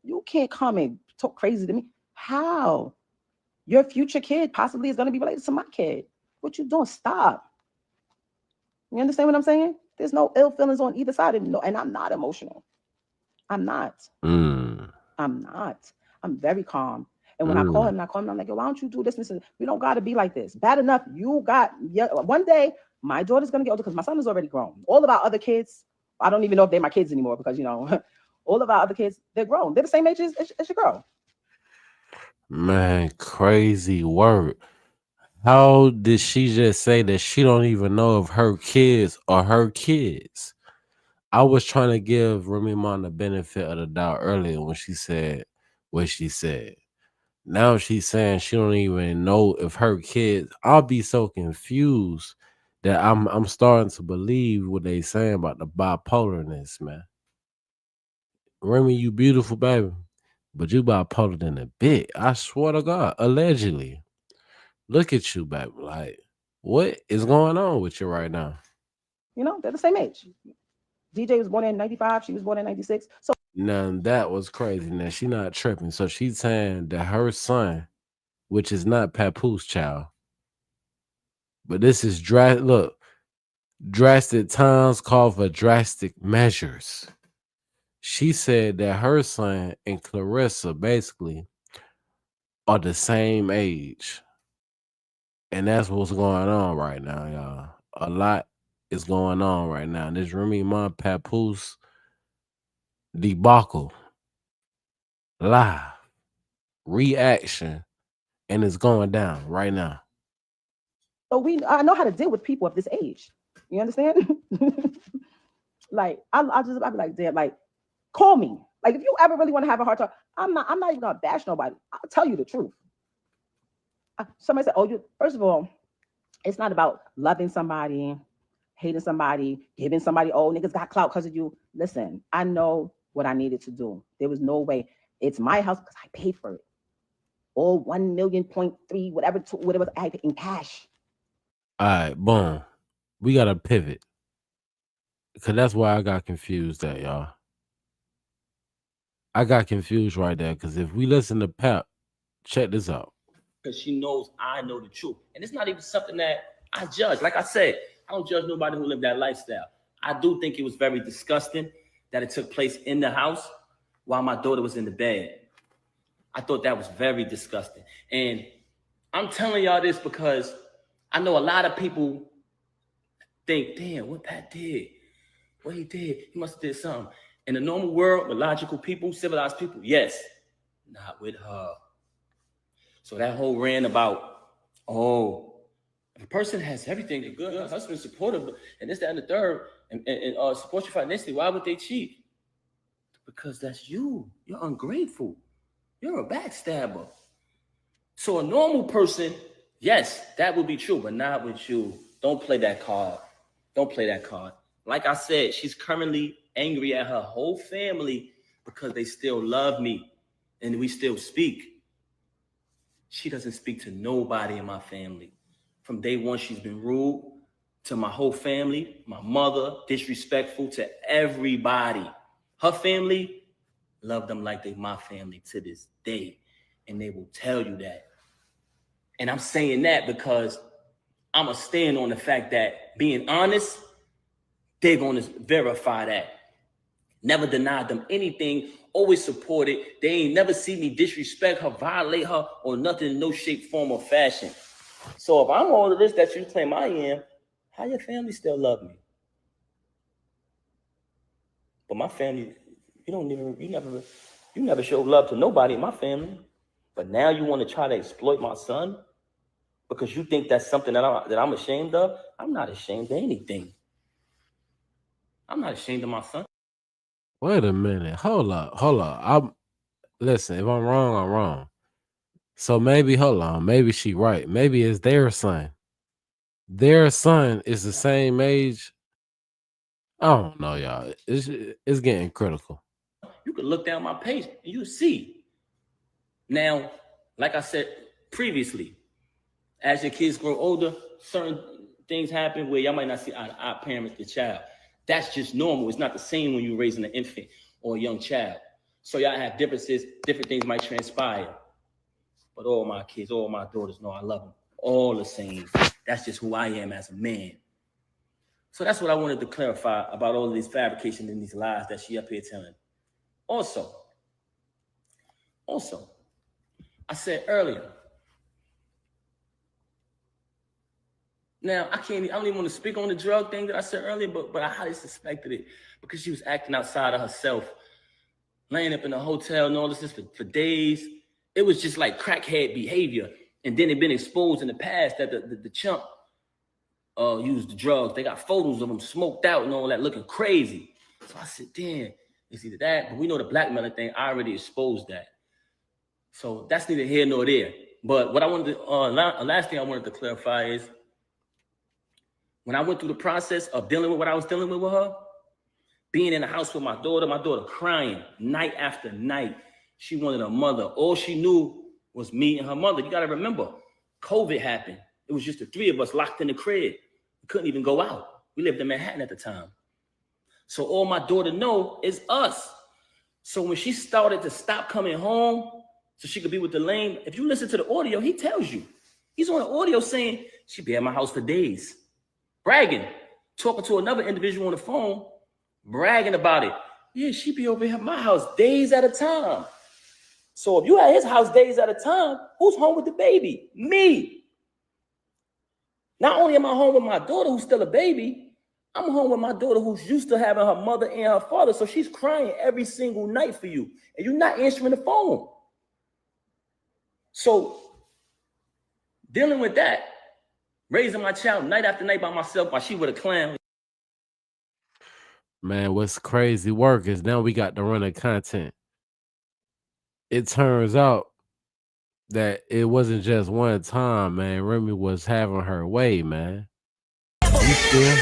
and talk crazy to me. How? Your future kid possibly is going to be related to my kid. What you doing? Stop. You understand what I'm saying? There's no ill feelings on either side, and I'm not emotional. I'm not. I'm not. I'm very calm. And when I call him, I'm like, yo, why don't you do this? We don't got to be like this. Bad enough. One day, my daughter's going to get older because my son is already grown. All of our other kids, I don't even know if they're my kids anymore because, all of our other kids, they're grown. They're the same age as your girl. Man, crazy word. How did she just say that she don't even know if her kids are her kids? I was trying to give Remy Ma the benefit of the doubt earlier when she said what she said. Now she's saying she don't even know if her kids. I'll be so confused that I'm starting to believe what they saying about the bipolarness, man. Remy, you beautiful, baby, but you bipolar than a bit. I swear to God, allegedly. Look at you, baby. Like, what is going on with you right now? They're the same age. DJ was born in 95. She was born in 96. So Now that was crazy. Now she not tripping. So she's saying that her son, which is not Papoose child, but this is look, drastic times call for drastic measures. She said that her son and Clarissa basically are the same age. And that's what's going on right now, y'all. A lot is going on right now. This Remy Ma Papoose debacle live reaction, and it's going down right now. So I know how to deal with people of this age. You understand? Like I'll be like, damn, like call me. Like if you ever really want to have a hard talk, I'm not even gonna bash nobody. I'll tell you the truth. Somebody said, oh, first of all, it's not about loving somebody, hating somebody, giving somebody, oh, niggas got clout because of you. Listen, I know what I needed to do. There was no way. It's my house because I paid for it. All 1 million, 0.3, whatever I paid in cash. All right, boom. We got to pivot. Because that's why I got confused at, y'all. I got confused right there because if we listen to Pep, check this out. because she knows I know the truth. And it's not even something that I judge. Like I said, I don't judge nobody who lived that lifestyle. I do think it was very disgusting that it took place in the house while my daughter was in the bed. I thought that was very disgusting. And I'm telling y'all this because I know a lot of people think, damn, what Pat did, what he did, he must have did something. In the normal world, with logical people, civilized people, yes, not with her. So that whole rant about, oh, if a person has everything, they're good, husband supportive, and this, that, and the third, and support you financially, why would they cheat? Because that's you. You're ungrateful. You're a backstabber. So a normal person, yes, that would be true, but not with you. Don't play that card. Don't play that card. Like I said, she's currently angry at her whole family because they still love me and we still speak. She doesn't speak to nobody in my family. From day one, she's been rude to my whole family, my mother, disrespectful to everybody. Her family, love them like they my family to this day. And they will tell you that. And I'm saying that because I'm going to stand on the fact that being honest, they're going to verify that. Never denied them anything, always supported. They ain't never see me disrespect her, violate her, or nothing in no shape, form, or fashion. So if I'm all of this that you claim I am, how your family still love me? But my family, you never show love to nobody in my family. But now you want to try to exploit my son because you think that's something that I'm ashamed of? I'm not ashamed of anything. I'm not ashamed of my son. Wait a minute. Hold up. Listen, if I'm wrong, I'm wrong. So maybe, hold on, maybe she right. Maybe it's their son. Their son is the same age. I don't know, y'all. It's getting critical. You can look down my page and you'll see. Now, like I said previously, as your kids grow older, certain things happen where y'all might not see eye parent the child. That's just normal. It's not the same when you're raising an infant or a young child. So y'all have differences, different things might transpire. But all my kids, all my daughters know I love them all the same. That's just who I am as a man. So that's what I wanted to clarify about all of these fabrications and these lies that she up here telling. Also, I said earlier, now I don't even want to speak on the drug thing that I said earlier, but I highly suspected it because she was acting outside of herself, laying up in a hotel and all this for days. It was just like crackhead behavior. And then it been exposed in the past that the chump used the drugs. They got photos of him smoked out and all that, looking crazy. So I said, damn, it's either that, but we know the blackmailing thing, I already exposed that. So that's neither here nor there. But what I wanted to, last thing I wanted to clarify is, when I went through the process of dealing with what I was dealing with her, being in the house with my daughter crying night after night. She wanted a mother. All she knew was me and her mother. You got to remember, COVID happened. It was just the three of us locked in the crib. We couldn't even go out. We lived in Manhattan at the time. So all my daughter know is us. So when she started to stop coming home so she could be with the lame, if you listen to the audio, he tells you. He's on the audio saying, she'd be at my house for days. Bragging, talking to another individual on the phone, bragging about it. Yeah, she'd be over here at my house days at a time. So if you at his house days at a time, who's home with the baby? Me. Not only am I home with my daughter who's still a baby, I'm home with my daughter who's used to having her mother and her father. So she's crying every single night for you. And you're not answering the phone. So dealing with that, raising my child night after night by myself while she with a clown. Man, what's crazy work is now we got to run the content. It turns out that it wasn't just one time, man. Remy was having her way, man. You still?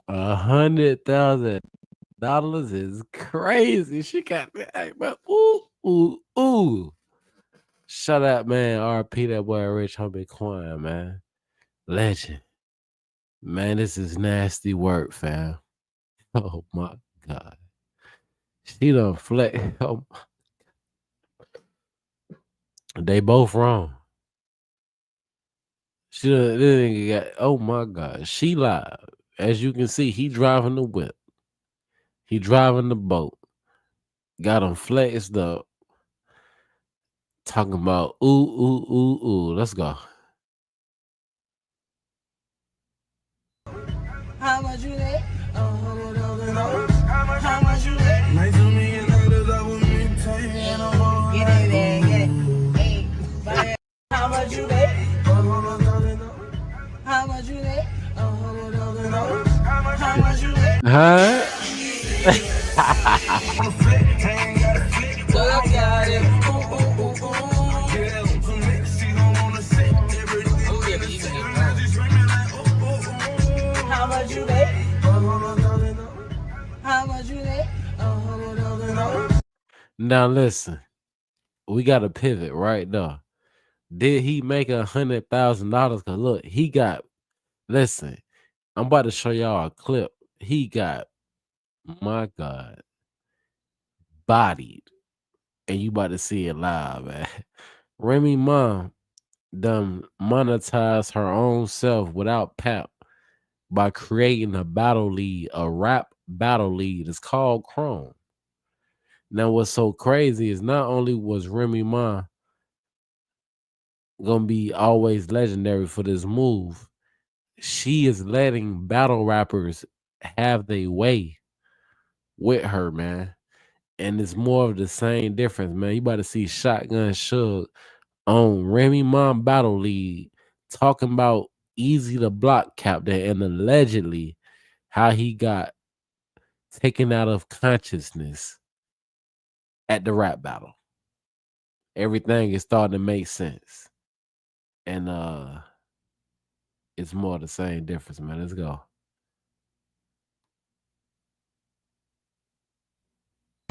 $100,000 is crazy. She got me. Hey, man. Ooh, ooh, ooh. Shut up, man. RP that boy Rich Homie Quan, man. Legend. Man, this is nasty work, fam. Oh my God. She done flex. Oh, they both wrong. She done, this nigga got, oh my God. She live. As you can see, he driving the whip. He driving the boat. Got him flexed up. Talking about ooh, ooh, ooh, ooh. Let's go. How much you lay? How much you lay? Nice to meet you, that was me taking get it, man, get it. Hey, how much you lay? How much you lay? How much you lay? Huh? So I got it. How much you lay? How much you lay? Now listen, we got to pivot right now. Did he make $100,000? Cause look, he got. Listen, I'm about to show y'all a clip. He got, my God, bodied, and you about to see it live, man. Remy mom done monetized her own self without Pap by creating a battle lead, a rap battle lead. It's called Chrome. Now, what's so crazy is not only was Remy Ma gonna be always legendary for this move, she is letting battle rappers have their way with her, man. And it's more of the same difference, man. You about to see Shotgun Suge on Remy Ma battle lead talking about Easy to Block Captain and allegedly how he got taken out of consciousness at the rap battle. Everything is starting to make sense. And it's more the same difference, man. Let's go.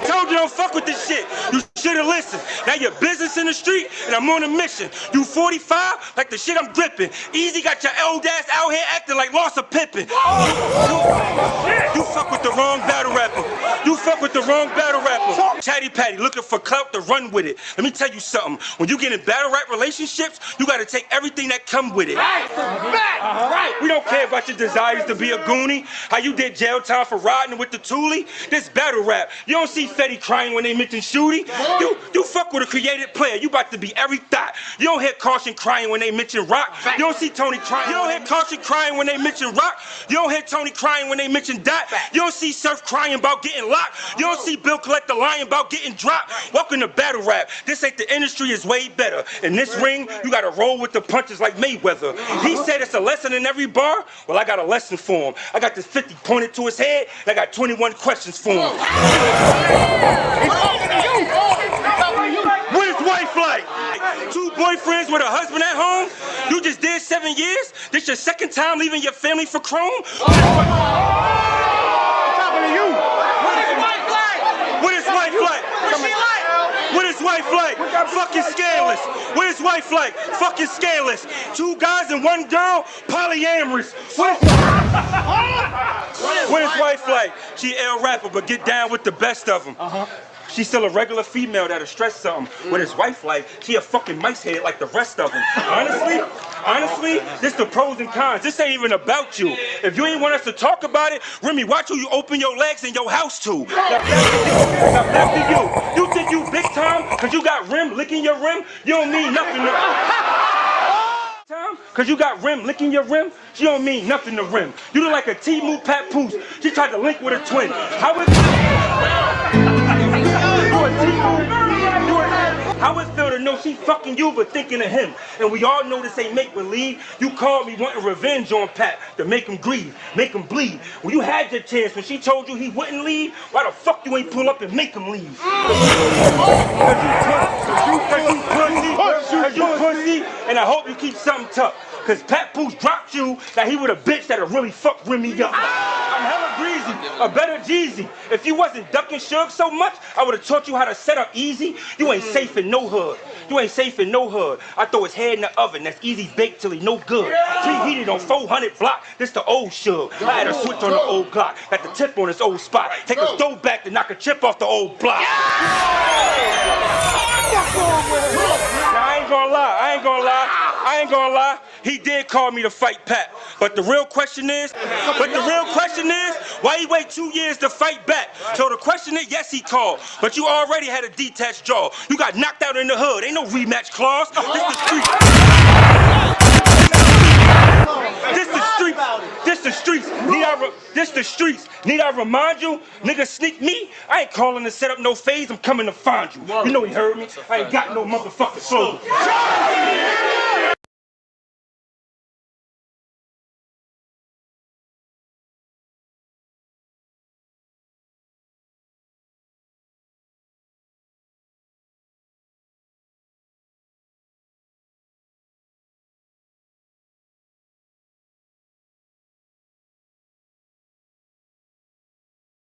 Told you don't fuck with this shit. You should have listened. Now your business in the street, and I'm on a mission. You 45, like the shit I'm gripping. Easy got your old ass out here acting like Lost of Pippin. You fuck with the wrong battle rapper. You fuck with the wrong battle rapper. Chatty Patty looking for clout to run with it. Let me tell you something. When you get in battle rap relationships, you gotta take everything that come with it. Right. We don't care about your desires to be a goonie. How you did jail time for riding with the Thule. This battle rap. You don't see Fetty crying when they mention Shooty. You fuck with a creative player. You about to be every thought. You don't hear Caution crying when they mention Rock. You don't see Tony crying. You don't hear Caution crying when they mention Rock. You don't hear Tony crying when they mention Dot. You don't see Surf crying about getting locked. You don't see Bill Collector lying about getting dropped. Welcome to battle rap. This ain't the industry, is way better. In this ring, you gotta roll with the punches like Mayweather. He said it's a lesson in every bar. Well, I got a lesson for him. I got this 50 pointed to his head, and I got 21 questions for him. What is wife like? 2 boyfriends with a husband at home? You just did 7 years? This your second time leaving your family for Chrome? What is wife like? What is wife like? Fucking scandalous. What is wife like? Fucking scandalous. 2 guys and 1 girl, polyamorous. What is wife like? She L rapper, but get down with the best of them. She's still a regular female that'll stress something. What is wife like? She a fucking mice head like the rest of them. Honestly, this the pros and cons. This ain't even about you. If you ain't want us to talk about it, Remy, watch who you open your legs in your house to. Now back to you. You think you big time because you got rim licking your rim? You don't mean nothing to because you got rim licking your rim? She don't mean nothing to rim. You look like a T-Moo Papoose. She tried to link with a twin. How is you a T-Moo? How it feel to know she fucking you but thinking of him? And we all know this ain't make-believe. You called me wanting revenge on Pat to make him grieve, make him bleed. When you had your chance, when she told you he wouldn't leave, why the fuck you ain't pull up and make him leave? Cause you pussy, and I hope you keep something tough. Cause Papoose dropped you that he was a bitch that'll really fuck Remy up. I'm hella greasy, a better Jeezy. If you wasn't ducking Suge so much, I would've taught you how to set up easy. You ain't safe in no hood. You ain't safe in no hood. I throw his head in the oven, that's easy baked till he no good. Preheated on 400 block, this the old Suge. I had a switch on the old Glock, got the tip on his old spot. Take a throw back to knock a chip off the old block. Now, I ain't gonna lie. He did call me to fight Pat. But the real question is, why he wait 2 years to fight back? So the question is, yes, he called. But you already had a detached jaw. You got knocked out in the hood. Ain't no rematch clause. This the street. This the streets. This the streets. Need I remind you? Nigga sneak me? I ain't calling to set up no phase. I'm coming to find you. You know he heard me. I ain't got no motherfucking slogan.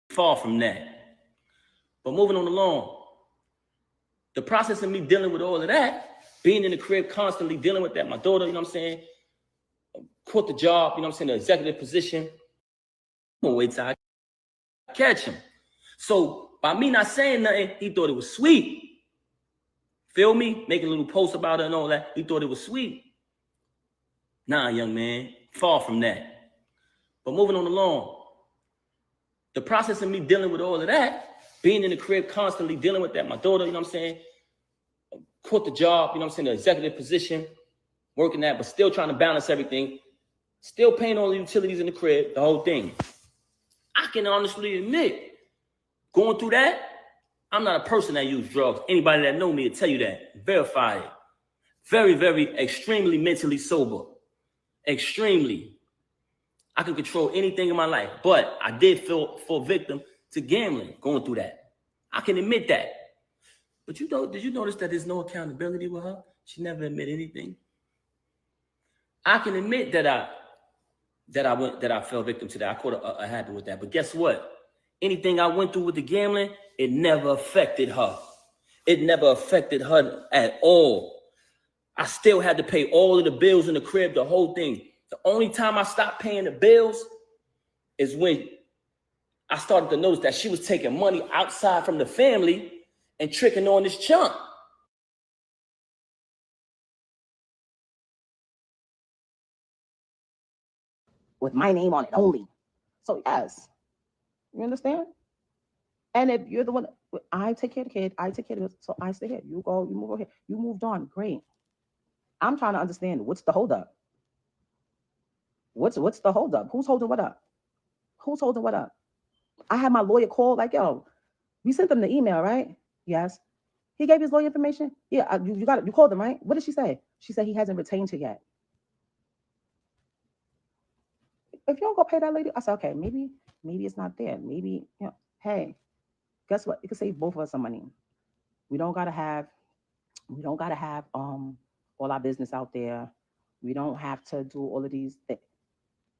Far from that. But moving on along, the process of me dealing with all of that, being in the crib, constantly dealing with that, my daughter, you know what I'm saying, quit the job, you know what I'm saying, the executive position, I'm gonna wait till I catch him. So by me not saying nothing, he thought it was sweet. Feel me? Making a little post about it and all that, he thought it was sweet. Nah, young man, far from that. But moving on along, the process of me dealing with all of that, being in the crib, constantly dealing with that, my daughter, you know what I'm saying, quit the job, you know what I'm saying, the executive position, working that, but still trying to balance everything, still paying all the utilities in the crib, the whole thing. I can honestly admit, going through that, I'm not a person that uses drugs. Anybody that know me will tell you that. Verify it. Very, very, extremely mentally sober. Extremely. I can control anything in my life, but I did fall victim to gambling, going through that. I can admit that. But you know, did you notice that there's no accountability with her? She never admit anything. I can admit that I fell victim to that. I caught a habit with that. But guess what? Anything I went through with the gambling, it never affected her. It never affected her at all. I still had to pay all of the bills in the crib, the whole thing. The only time I stopped paying the bills is when I started to notice that she was taking money outside from the family and tricking on this chunk. With my name on it only. So yes, you understand? And if you're the one, I take care of the kid, I take care of this, so I stay here. You go, you move over here. You moved on, great. I'm trying to understand what's the holdup. What's the holdup? Who's holding what up? Who's holding what up? I had my lawyer call, like, yo, we sent them the email, right? Yes. He gave his lawyer information. Yeah, you got it. You called him, right? What did she say? She said he hasn't retained her yet. If you don't go pay that lady, I said, okay, maybe it's not there. Maybe, hey, guess what? It could save both of us some money. We don't gotta have all our business out there. We don't have to do all of these things.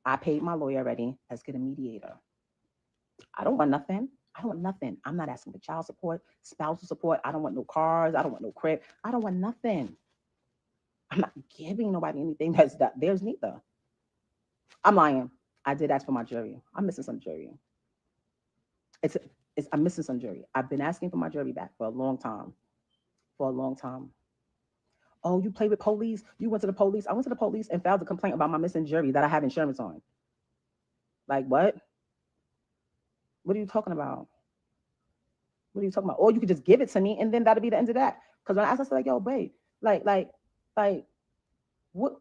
I paid my lawyer already. Let's get a mediator. I don't want nothing. I'm not asking for child support, spousal support. I don't want no cars. I don't want no crib. I don't want nothing. I'm not giving nobody anything that's theirs neither. I'm lying. I did ask for my jury. I'm missing some jury. I'm missing some jury. I've been asking for my jury back for a long time. Oh, you play with police? You went to the police? I went to the police and filed a complaint about my missing jury that I have insurance on. Like what? What are you talking about? Or you could just give it to me and then that'll be the end of that. Because when I asked, I said, like, yo, babe, like, what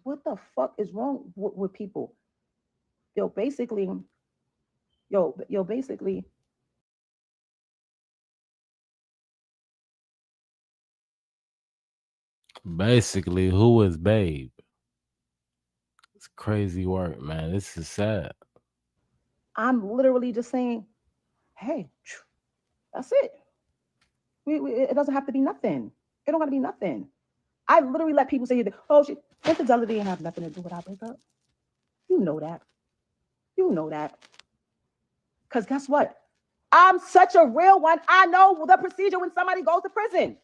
the fuck is wrong with people? Basically, Basically, who is Babe? It's crazy work, man. This is sad. I'm literally just saying, hey, that's it. It doesn't have to be nothing. It don't got to be nothing. I literally let people say, oh, infidelity have nothing to do with our breakup. You know that. You know that. Because guess what? I'm such a real one. I know the procedure when somebody goes to prison.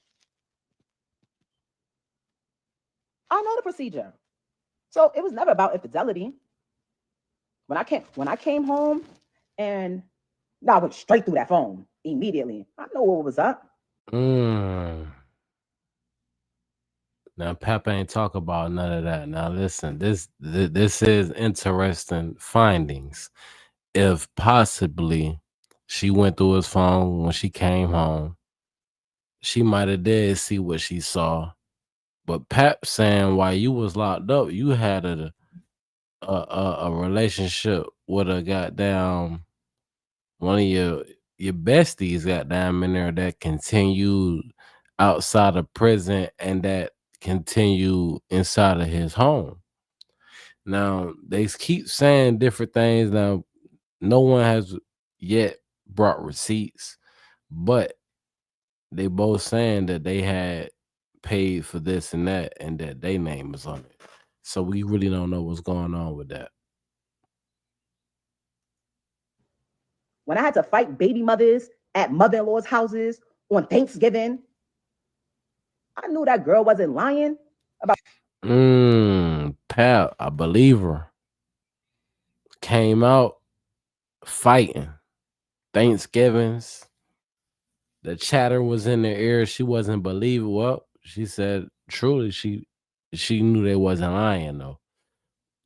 I know the procedure. So it was never about infidelity. When I came home and I went straight through that phone immediately. I know what was up. Mm. Now, Pep ain't talk about none of that. Now, listen, this is interesting findings. If possibly she went through his phone when she came home, she might have did see what she saw. But Pep saying while you was locked up, you had a relationship with a goddamn one of your besties goddamn in there that continued outside of prison and that continued inside of his home. Now they keep saying different things. Now no one has yet brought receipts, but they both saying that they had paid for this and that their name was on it. So we really don't know what's going on with that. When I had to fight baby mothers at mother-in-law's houses on Thanksgiving, I knew that girl wasn't lying about. Pat, a believer, came out fighting. Thanksgivings. The chatter was in their ear. She wasn't believing. Well, she said truly she knew they wasn't lying though.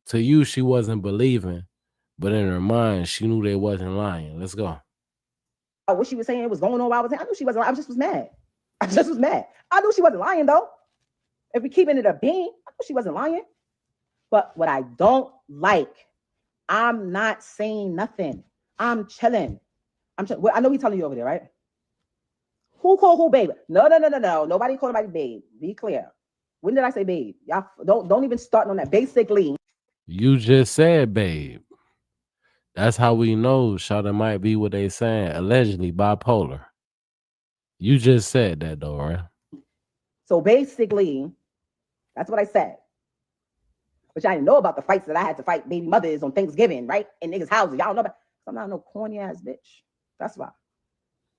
To you, she wasn't believing, but in her mind, she knew they wasn't lying. Let's go. What she was saying was going on while I was saying. I knew she wasn't lying. I just was mad. I just was mad. I knew she wasn't lying though. If we keeping it a bean, I knew she wasn't lying. But what I don't like, I'm not saying nothing. I'm chilling. Well, I know we telling you over there, right? Who called who babe? No. Nobody called nobody babe. Be clear. When did I say babe? Y'all don't even start on that. Basically, You just said, babe. That's how we know Shawty might be what they saying, allegedly bipolar. You just said that though, right? so basically, that's what I said. But y'all didn't know about the fights that I had to fight baby mothers on Thanksgiving, right? In niggas' houses. Y'all know about. I'm not no corny ass bitch. That's why.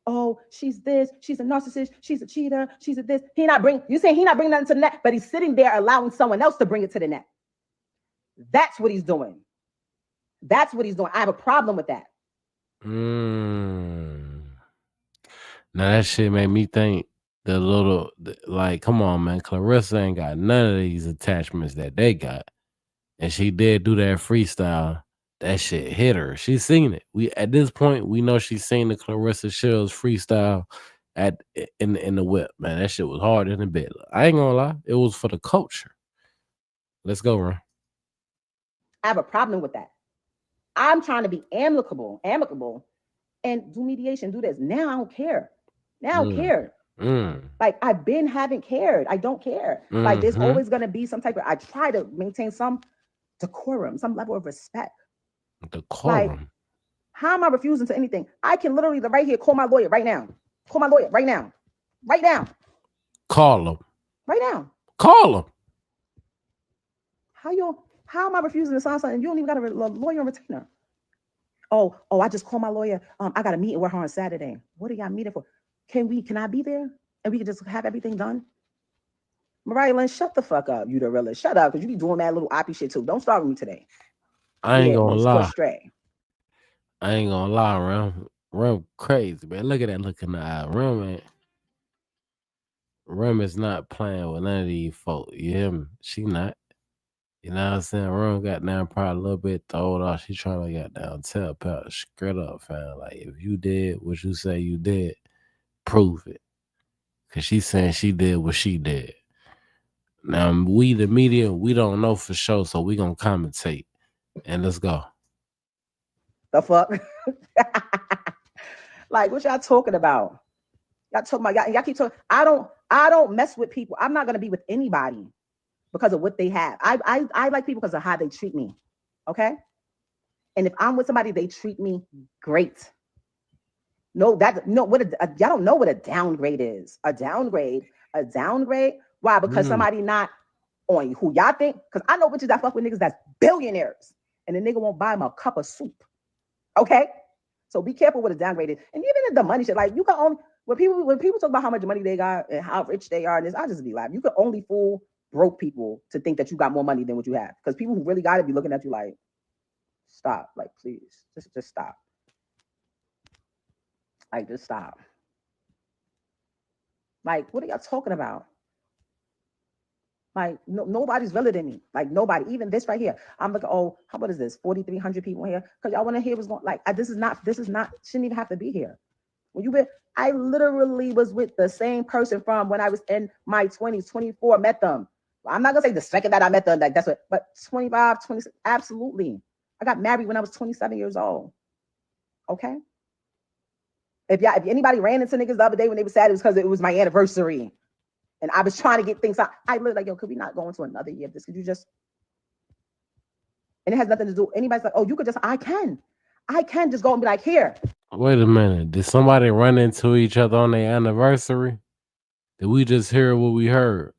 Oh, she's this, she's a narcissist, she's a cheater, she's a this. You saying he not bringing nothing to the net, but he's sitting there allowing someone else to bring it to the net. That's what he's doing. That's what he's doing. I have a problem with that. Now that shit made me think like, come on, man. Clarissa ain't got none of these attachments that they got. And she did do that freestyle. That shit hit her. She's seen it. At this point, we know she's seen the Clarissa Shields freestyle in the whip. Man, that shit was hard in the bed. I ain't gonna lie. It was for the culture. Let's go, Ron. I have a problem with that. I'm trying to be amicable, and do mediation, do this. Now I don't care. Now I don't care. Like I've been haven't cared. I don't care. Like there's always gonna be some type of. I try to maintain some decorum, some level of respect. Decorum. Like, how am I refusing to anything? I can literally right here call my lawyer right now. Call my lawyer right now. Right now. Call him. Right now. Call him. How am I refusing to sign something? You don't even got a lawyer on retainer. Oh, I just called my lawyer. I got a meeting with her on Saturday. What are y'all meeting for? Can I be there? And we can just have everything done? Mariah Lynn, shut the fuck up, you the realist. Shut up, because you be doing that little oppie shit too. Don't start with me today. I ain't gonna lie. Stray. I ain't gonna lie, Rem crazy, man. Look at that look in the eye. Rem is not playing with none of these folk. You hear me? She not. You know what I'm saying? Rem got down probably a little bit throwed off. She trying to get down, tell Pep straight up, fam. Like, if you did what you say you did, prove it. Because she saying she did what she did. Now, we, the media, we don't know for sure, so we going to commentate. And let's go. The fuck? Like, what y'all talking about? Y'all talking about, y'all keep talking. I don't mess with people. I'm not gonna be with anybody because of what they have. I like people because of how they treat me. Okay. And if I'm with somebody, they treat me great. No, y'all don't know what a downgrade is. A downgrade. Why? Because somebody not on who y'all think. Because I know bitches that fuck with niggas that's billionaires, and the nigga won't buy them a cup of soup. Okay, so be careful with a downgrade is. And even if the money shit, like you can only when people talk about how much money they got and how rich they are, and this, I just be laughing. You can only fool broke people to think that you got more money than what you have. Because people who really got it be looking at you like, stop, like please, just stop. Like, just stop. Like, what are y'all talking about? Like, nobody's realer than me. Like, nobody. Even this right here. I'm like, oh, how about is this? 4,300 people here. Because y'all want to hear what's going. Like, this is not. Shouldn't even have to be here. I literally was with the same person from when I was in my 20s, 24. Met them. I'm not gonna say the second that I met them, like that's what. But 25, 26, absolutely. I got married when I was 27 years old. Okay. If anybody ran into niggas the other day when they were sad, it was because it was my anniversary. And I was trying to get things out. I looked like, yo, could we not go into another year of this? Could you just? And it has nothing to do. Anybody's like, oh, you could just, I can just go and be like, here. Wait a minute. Did somebody run into each other on their anniversary? Did we just hear what we heard?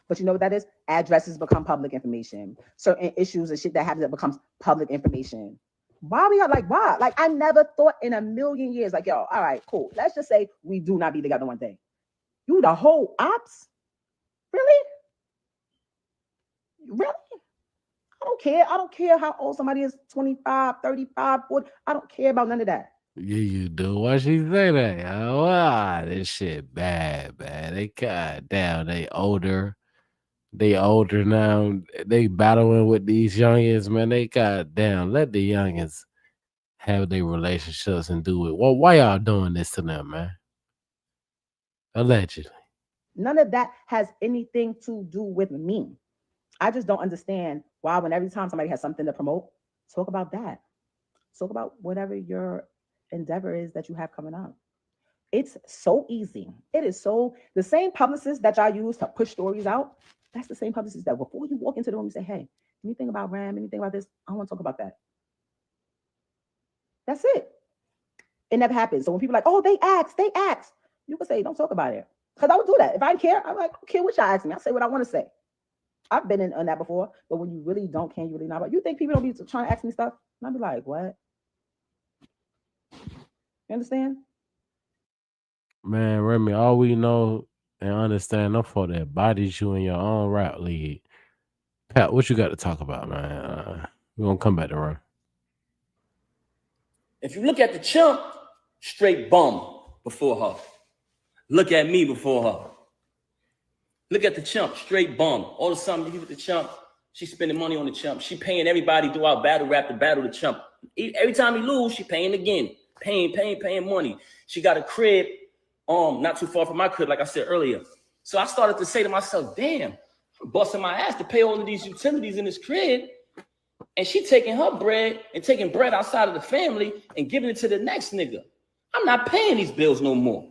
But you know what that is? Addresses become public information. Certain issues and shit that happens that becomes public information. Why we are like, why? Like, I never thought in a million years, like, yo, all right, cool. Let's just say we do not be together one day. You the whole ops? Really? Really? I don't care. I don't care how old somebody is, 25, 35, 40. I don't care about none of that. Yeah, you do. Why she say that? Oh, wow, this shit bad, man. They goddamn, they older. They older now. They battling with these youngins, man. They goddamn, let the youngins have their relationships and do it. Well, why y'all doing this to them, man? Allegedly. None of that has anything to do with me. I just don't understand why when every time somebody has something to promote, talk about that. Talk about whatever your endeavor is that you have coming up. It's so easy. It is so, the same publicists that y'all use to push stories out, that's the same publicists that before you walk into the room, you say, hey, anything about Ram, anything about this? I don't want to talk about that. That's it. It never happens. So when people are like, oh, they asked, you can say, don't talk about it. Because I would do that. If I care, I'm like, I don't care what y'all ask me. I say what I want to say. I've been on that before, but when you really don't care, you really not about. You think people don't be trying to ask me stuff? And I'll be like, what? You understand? Man, Remy, all we know and understand, I'm for that bodies you in your own rap league. Pat, what you got to talk about, man? We're going to come back to run. If you look at the chump, straight bum before her. Look at me before her. Look at the chump, straight bum. All of a sudden, you look at the chump, she's spending money on the chump. She paying everybody throughout battle rap to battle the chump. Every time he lose, she paying again. Paying money. She got a crib, not too far from my crib, like I said earlier. So I started to say to myself, damn, I'm busting my ass to pay all of these utilities in this crib. And she taking her bread and taking bread outside of the family and giving it to the next nigga. I'm not paying these bills no more.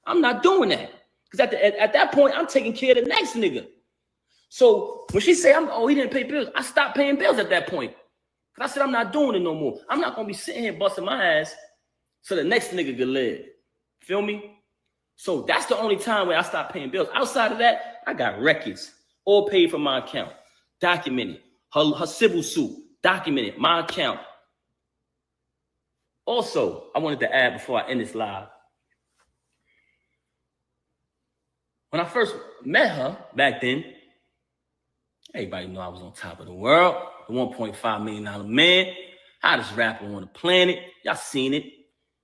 I'm not doing that. Because at that point, I'm taking care of the next nigga. So when she say, he didn't pay bills, I stopped paying bills at that point. Because I said, I'm not doing it no more. I'm not going to be sitting here busting my ass so the next nigga can live. Feel me? So that's the only time where I stopped paying bills. Outside of that, I got records, all paid from my account, documented. Her civil suit, documented, my account. Also, I wanted to add before I end this live. When I first met her back then, everybody knew I was on top of the world, the $1.5 million man, hottest rapper on the planet. Y'all seen it.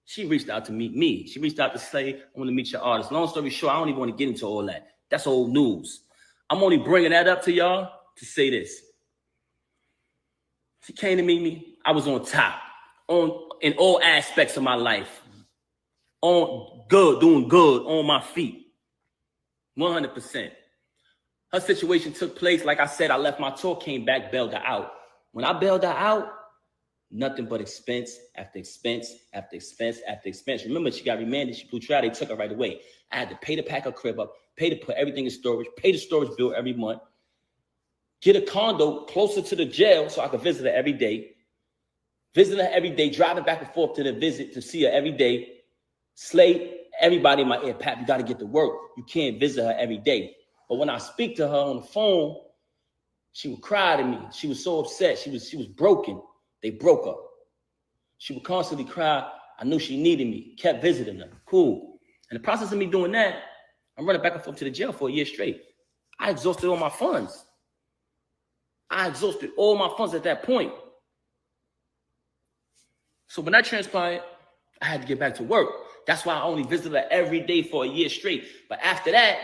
She reached out to meet me. She reached out to say, I want to meet your artist. Long story short, I don't even want to get into all that. That's old news. I'm only bringing that up to y'all to say this. She came to meet me. I was on top, in all aspects of my life. On good, doing good, on my feet. 100%. Her situation took place. Like I said, I left my tour, came back, bailed her out. When I bailed her out, Nothing but expense after expense after expense after expense. Remember, she got remanded. She blew trial. They took her right away. I had to pay to pack her crib up, pay to put everything in storage, pay the storage bill every month, get a condo closer to the jail so I could visit her every day. Visit her every day, driving back and forth to the visit to see her every day. Slay everybody in my ear, Pap, you got to get to work. You can't visit her every day. But when I speak to her on the phone, she would cry to me. She was so upset. She was broken. They broke her. She would constantly cry. I knew she needed me. Kept visiting her. Cool. In the process of me doing that, I'm running back and forth to the jail for a year straight. I exhausted all my funds. I exhausted all my funds at that point. So when that transpired, I had to get back to work. That's why I only visited her every day for a year straight. But after that,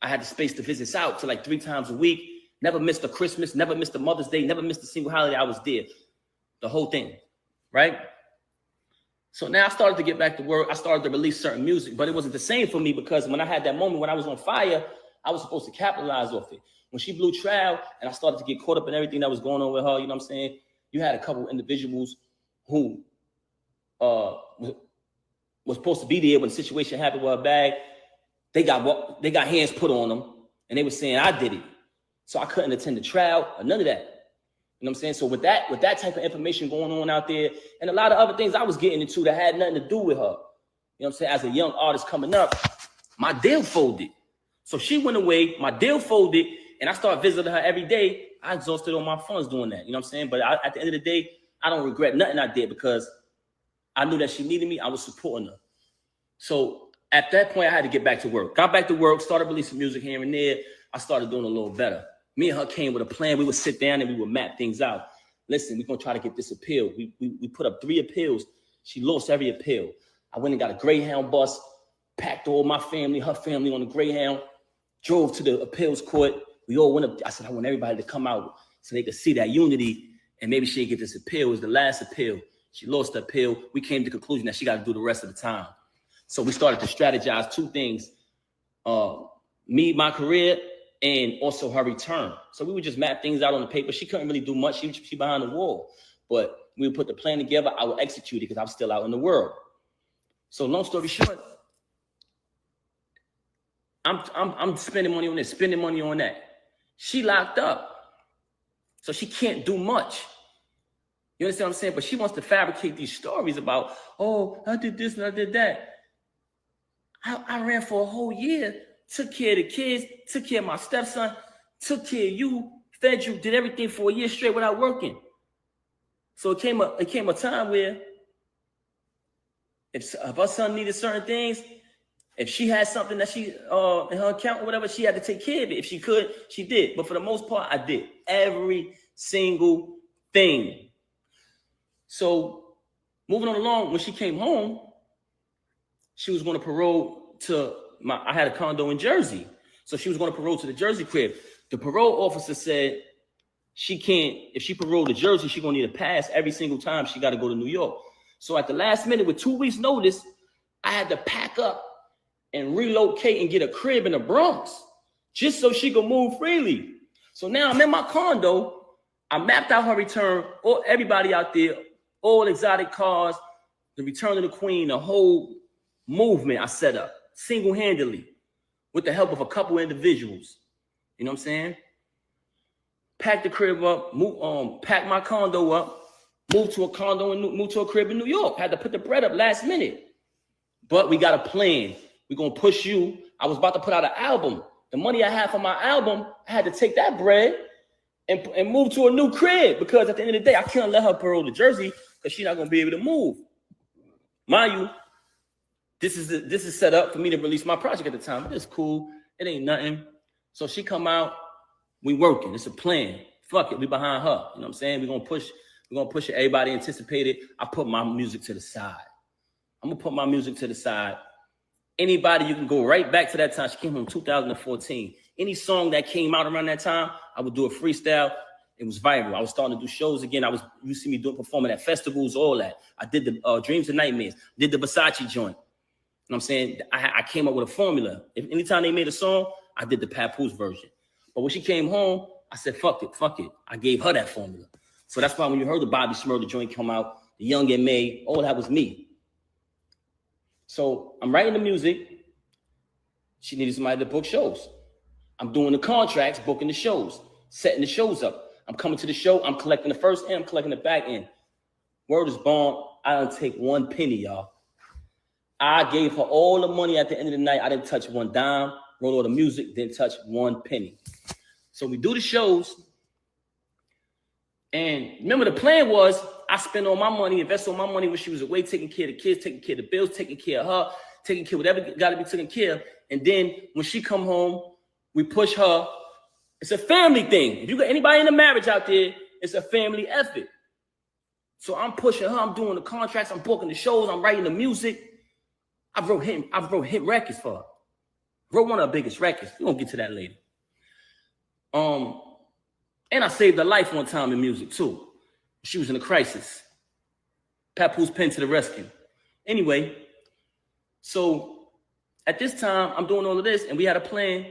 I had the space to visit out to like 3 times a week. Never missed a Christmas, never missed a Mother's Day, never missed a single holiday. I was there. The whole thing, right? So now I started to get back to work. I started to release certain music, but it wasn't the same for me because when I had that moment when I was on fire, I was supposed to capitalize off it. When she blew trial and I started to get caught up in everything that was going on with her, you know what I'm saying? You had a couple individuals who was supposed to be there when the situation happened with her bag. They got hands put on them and they were saying I did it. So I couldn't attend the trial or none of that. You know what I'm saying? So with that type of information going on out there and a lot of other things I was getting into that had nothing to do with her. You know what I'm saying? As a young artist coming up, my deal folded. So she went away, my deal folded, and I started visiting her every day. I exhausted all my funds doing that. You know what I'm saying? But at the end of the day, I don't regret nothing I did because I knew that she needed me. I was supporting her. So at that point, I had to get back to work. Got back to work, started releasing music here and there. I started doing a little better. Me and her came with a plan. We would sit down and we would map things out. Listen, we're going to try to get this appeal. We put up 3 appeals. She lost every appeal. I went and got a Greyhound bus, packed all my family, her family on the Greyhound, drove to the appeals court. We all went up. I said, I want everybody to come out so they could see that unity and maybe she'd get this appeal. It was the last appeal. She lost the appeal. We came to the conclusion that she got to do the rest of the time. So we started to strategize 2 things, me, my career, and also her return. So we would just map things out on the paper. She couldn't really do much. She behind the wall. But we would put the plan together. I would execute it because I'm still out in the world. So long story short, I'm spending money on this, spending money on that. She locked up. So she can't do much. You understand what I'm saying? But she wants to fabricate these stories about, oh, I did this and I did that. I ran for a whole year, took care of the kids, took care of my stepson, took care of you, fed you, did everything for a year straight without working. So it came a time where if her son needed certain things, if she had something that she in her account or whatever, she had to take care of it. If she could, she did. But for the most part, I did every single thing. So moving on along, when she came home, she was going to parole to I had a condo in Jersey. So she was going to parole to the Jersey crib. The parole officer said she can't, if she paroled to Jersey, she's going to need a pass every single time she got to go to New York. So at the last minute, with 2 weeks notice, I had to pack up and relocate and get a crib in the Bronx just so she could move freely. So now I'm in my condo. I mapped out her return, or everybody out there, all exotic cars, the return of the queen, the whole movement I set up single-handedly with the help of a couple individuals. You know what I'm saying? Pack the crib up, pack my condo up, move to a condo and move to a crib in New York. Had to put the bread up last minute. But we got a plan. We're going to push you. I was about to put out an album. The money I had for my album, I had to take that bread and move to a new crib because at the end of the day, I can't let her parole to Jersey because she's not going to be able to move. Mind you, this is set up for me to release my project at the time. But it's cool. It ain't nothing. So she come out. We working. It's a plan. Fuck it. We behind her. You know what I'm saying? We're going to push it. Everybody anticipated. I put my music to the side. I'm going to put my music to the side. Anybody, you can go right back to that time. She came home in 2014. Any song that came out around that time, I would do a freestyle. It was viral. I was starting to do shows again. You see me performing at festivals, all that. I did the Dreams and Nightmares, did the Versace joint. You know what I'm saying? I came up with a formula. Anytime they made a song, I did the Papoose version. But when she came home, I said, fuck it. I gave her that formula. So that's why when you heard the Bobby Shmurda joint come out, the Young and May, oh, that was me. So I'm writing the music. She needed somebody to book shows. I'm doing the contracts, booking the shows, setting the shows up. I'm coming to the show. I'm collecting the first end. I'm collecting the back end. Word is born. I don't take one penny, y'all. I gave her all the money at the end of the night. I didn't touch one dime. Wrote all the music. Didn't touch one penny. So we do the shows. And remember, the plan was I spend all my money, invest all my money when she was away, taking care of the kids, taking care of the bills, taking care of her, taking care of whatever got to be taken care of. And then when she come home, we push her. It's a family thing. If you got anybody in a marriage out there, it's a family effort. So I'm pushing her. I'm doing the contracts. I'm booking the shows. I'm writing the music. I wrote hit records for her. Wrote one of her biggest records. We're gonna get to that later. And I saved her life one time in music too. She was in a crisis. Papoose pen to the rescue. Anyway, so at this time, I'm doing all of this, and we had a plan.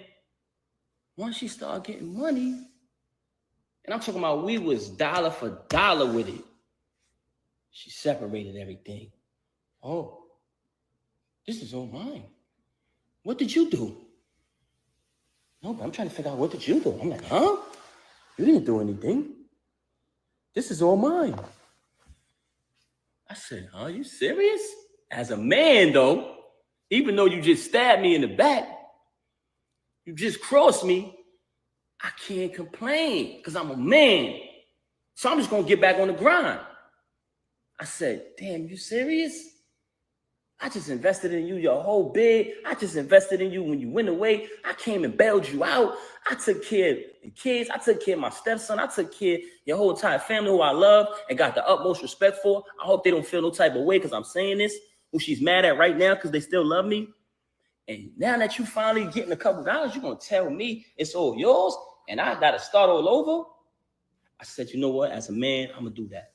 Once she started getting money, and I'm talking about we was dollar for dollar with it, she separated everything. Oh, this is all mine. What did you do? No, but I'm trying to figure out, what did you do? I'm like, huh? You didn't do anything. This is all mine. I said, are you serious? As a man, though, even though you just stabbed me in the back, you just crossed me, I can't complain because I'm a man. So I'm just going to get back on the grind. I said, damn, you serious? I just invested in you your whole bid. I just invested in you when you went away. I came and bailed you out. I took care of the kids. I took care of my stepson. I took care of your whole entire family who I love and got the utmost respect for. I hope they don't feel no type of way because I'm saying this, who she's mad at right now because they still love me. And now that you finally getting a couple dollars, you're going to tell me it's all yours and I got to start all over? I said, you know what? As a man, I'm going to do that.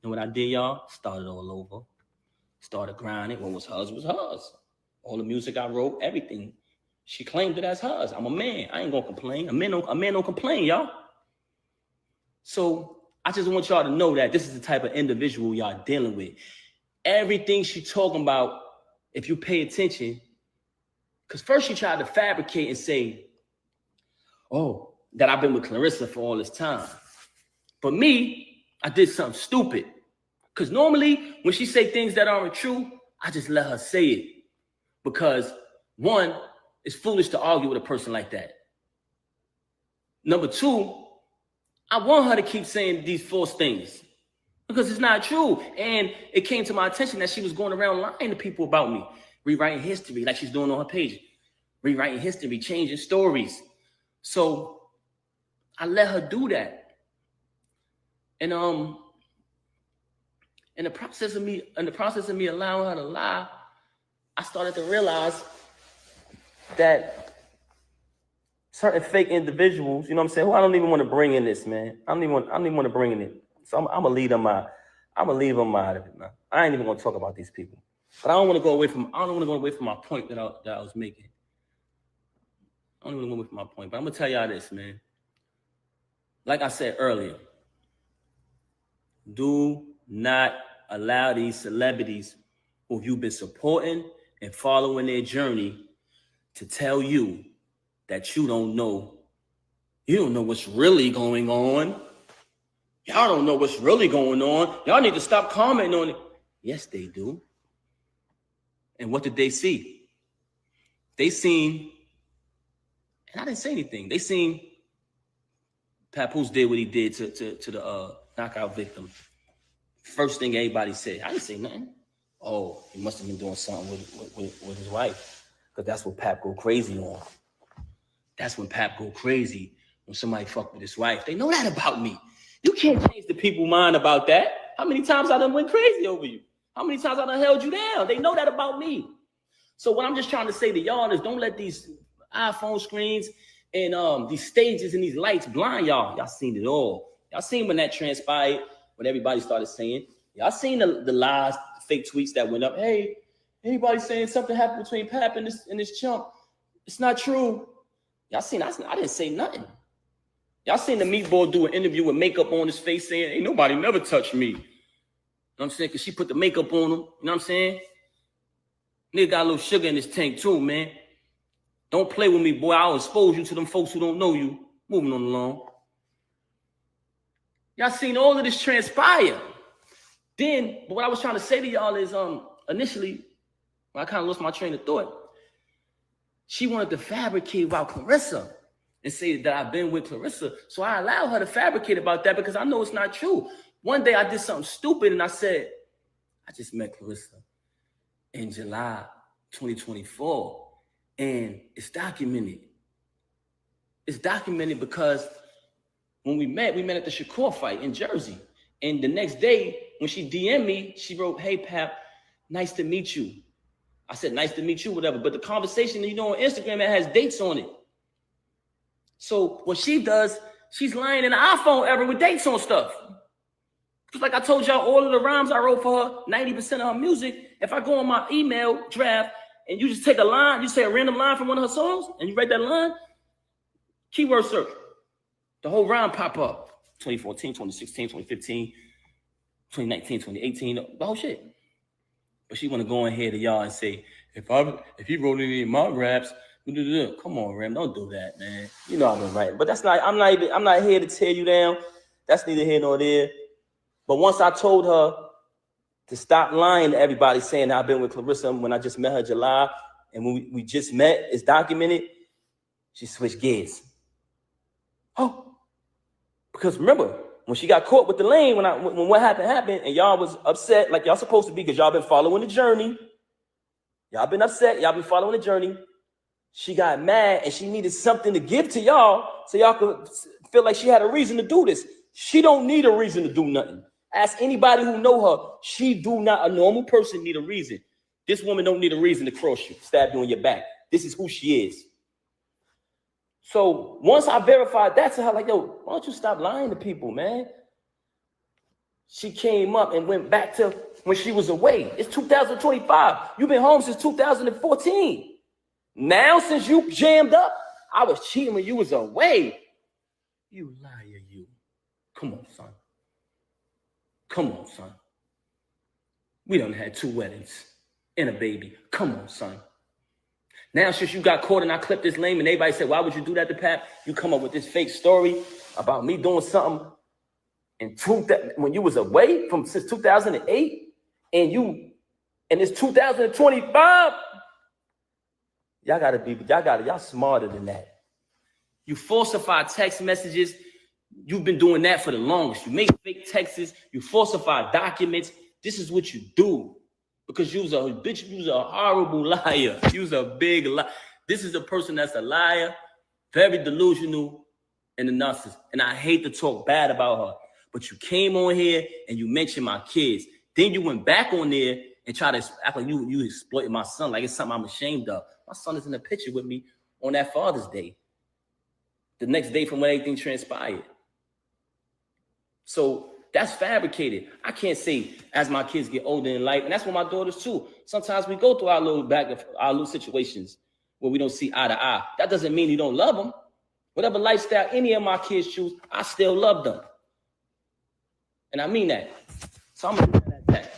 And what I did, y'all, started all over. Started grinding. What was hers was hers. All the music I wrote, everything. She claimed it as hers. I'm a man. I ain't gonna complain. A man don't complain, y'all. So I just want y'all to know that this is the type of individual y'all dealing with. Everything she talking about, if you pay attention, because first she tried to fabricate and say, oh, that I've been with Clarissa for all this time. But me, I did something stupid. Because normally, when she say things that aren't true, I just let her say it. Because, one, it's foolish to argue with a person like that. Number two, I want her to keep saying these false things. Because it's not true. And it came to my attention that she was going around lying to people about me. Rewriting history, like she's doing on her page. Rewriting history, changing stories. So, I let her do that. And, in the process of me allowing her to lie, I started to realize that certain fake individuals, you know what I'm saying, who I don't even want to bring in this, man. I don't even want to bring in it. So I'm gonna leave them out. I'm gonna leave them out of it, man. I ain't even gonna talk about these people. But I don't want to go away from my point that I was making. I don't even want to go away from my point. But I'm gonna tell y'all this, man. Like I said earlier, do not allow these celebrities who you've been supporting and following their journey to tell you that you don't know what's really going on. Y'all don't know what's really going on. Y'all need to stop commenting on it. Yes, they do. And what did they see? They seen, and I didn't say anything. They seen Papoose did what he did to the knockout victim. First thing everybody said, I didn't say nothing. Oh, he must have been doing something with his wife. Because that's what Pap go crazy on. That's when Pap go crazy, when somebody fuck with his wife. They know that about me. You can't change the people's mind about that. How many times I done went crazy over you? How many times I done held you down? They know that about me. So what I'm just trying to say to y'all is don't let these iPhone screens and these stages and these lights blind y'all. Y'all seen it all. Y'all seen when that transpired, when everybody started saying. Y'all seen the lies, fake tweets that went up. Hey, anybody saying something happened between Pap and this chump? It's not true. Y'all seen, I didn't say nothing. Y'all seen the meatball do an interview with makeup on his face saying, ain't nobody never touched me. You know what I'm saying? Because she put the makeup on him. You know what I'm saying? Nigga got a little sugar in his tank too, man. Don't play with me, boy. I'll expose you to them folks who don't know you. Moving on along. Y'all seen all of this transpire. Then, but what I was trying to say to y'all is, initially, when I kind of lost my train of thought, she wanted to fabricate about Clarissa and say that I've been with Clarissa. So I allowed her to fabricate about that because I know it's not true. One day I did something stupid and I said, I just met Clarissa in July 2024. And it's documented. It's documented because when we met at the Shakur fight in Jersey. And the next day, when she DM'd me, she wrote, hey, Pap, nice to meet you. I said, nice to meet you, whatever. But the conversation, you know, on Instagram, it has dates on it. So what she does, she's lying in the iPhone ever with dates on stuff. Because like I told y'all, all of the rhymes I wrote for her, 90% of her music, if I go on my email draft and you just take a line, you say a random line from one of her songs, and you write that line, keyword search, the whole rhyme pop up. 2014, 2016, 2015, 2019, 2018, the whole shit. But she want to go in here to y'all and say, if he wrote any of my raps, come on, Rem, don't do that, man. You know I've been writing. But that's not, I'm not here to tear you down. That's neither here nor there. But once I told her to stop lying to everybody saying I've been with Clarissa when I just met her in July, and when we just met, it's documented, she switched gears. Oh, because remember, when she got caught with the lane, when what happened, and y'all was upset like y'all supposed to be because y'all been following the journey. Y'all been upset, y'all been following the journey. She got mad and she needed something to give to y'all so y'all could feel like she had a reason to do this. She don't need a reason to do nothing. Ask anybody who know her. She do not, a normal person need a reason. This woman don't need a reason to cross you, stab you in your back. This is who she is. So once I verified that to her, like, yo, why don't you stop lying to people, man? She came up and went back to when she was away. It's 2025. You've been home since 2014. Now, since you jammed up, I was cheating when you was away. You liar, you. Come on, son. Come on, son. We done had 2 weddings and a baby. Come on, son. Now, since you got caught and I clipped this lame and everybody said, why would you do that to Pap? You come up with this fake story about me doing something when you was away since 2008 and it's 2025. Y'all smarter than that. You falsify text messages. You've been doing that for the longest. You make fake texts. You falsify documents. This is what you do. Because you was a bitch, you was a horrible liar. You was a big liar. This is a person that's a liar, very delusional, and a narcissist. And I hate to talk bad about her. But you came on here and you mentioned my kids. Then you went back on there and tried to act like you exploited my son, like it's something I'm ashamed of. My son is in the picture with me on that Father's Day. The next day from when everything transpired. So that's fabricated. I can't say as my kids get older in life, and that's what my daughters too. Sometimes we go through our little situations where we don't see eye to eye. That doesn't mean you don't love them. Whatever lifestyle any of my kids choose, I still love them. And I mean that. So I'm gonna do that.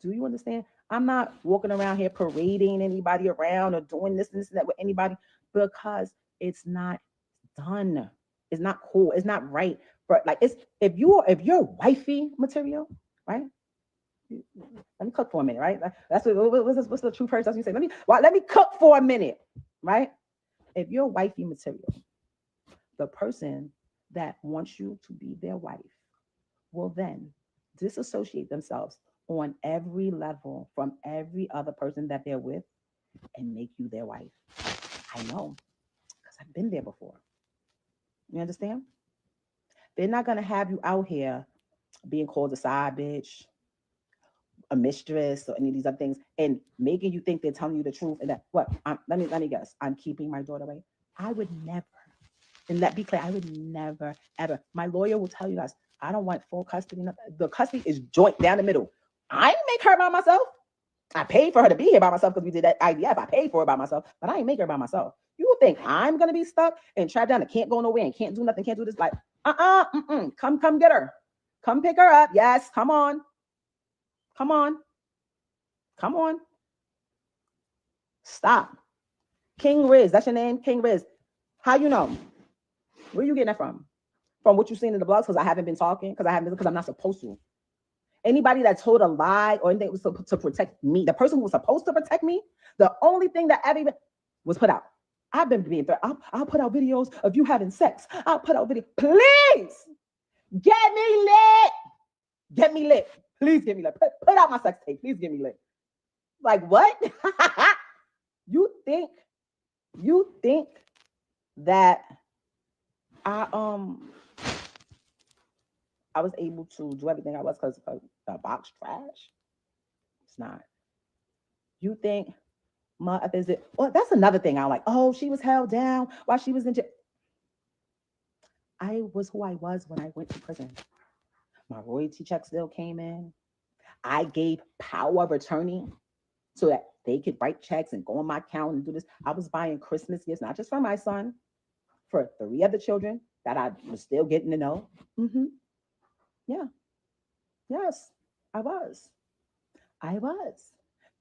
Do you understand? I'm not walking around here parading anybody around or doing this and this and that with anybody because it's not done. It's not cool. It's not right. But like it's if you're wifey material, right? Let me cook for a minute, right? That's what's the true person? That's what you say. Let me cook for a minute, right? If you're wifey material, the person that wants you to be their wife will then disassociate themselves on every level from every other person that they're with and make you their wife. I know, because I've been there before. You understand? They're not going to have you out here being called a side bitch, a mistress, or any of these other things, and making you think they're telling you the truth. And that, let me guess, I'm keeping my daughter away. I would never And let be clear, I would never, ever. My lawyer will tell you guys, I don't want full custody. The custody is joint down the middle. I didn't make her by myself. I paid for her to be here by myself because we did that IVF. I paid for it by myself, but I ain't make her by myself. You think I'm gonna be stuck and trapped down and can't go nowhere and can't do nothing, can't do this? Like, come get her. Come pick her up. Yes, come on. Come on. Come on. Stop. King Riz, that's your name? King Riz. How you know? Where you getting that from? From what you've seen in the blogs? Because I haven't been talking, because I'm not supposed to. Anybody that told a lie or anything was to protect me, the person who was supposed to protect me, the only thing that ever even was put out. I've been being threatened. I'll put out videos of you having sex. I'll put out videos. Please get me lit. Get me lit. Please get me lit. Put out my sex tape. Please get me lit. Like what? You think that I was able to do everything I was because the box trash? It's not. You think is it? Well, that's another thing I like. Oh, she was held down while she was in jail. I was who I was when I went to prison. My royalty check still came in. I gave power of attorney so that they could write checks and go on my account and do this. I was buying Christmas gifts, not just for my son, for 3 other children that I was still getting to know. Yeah. Yes, I was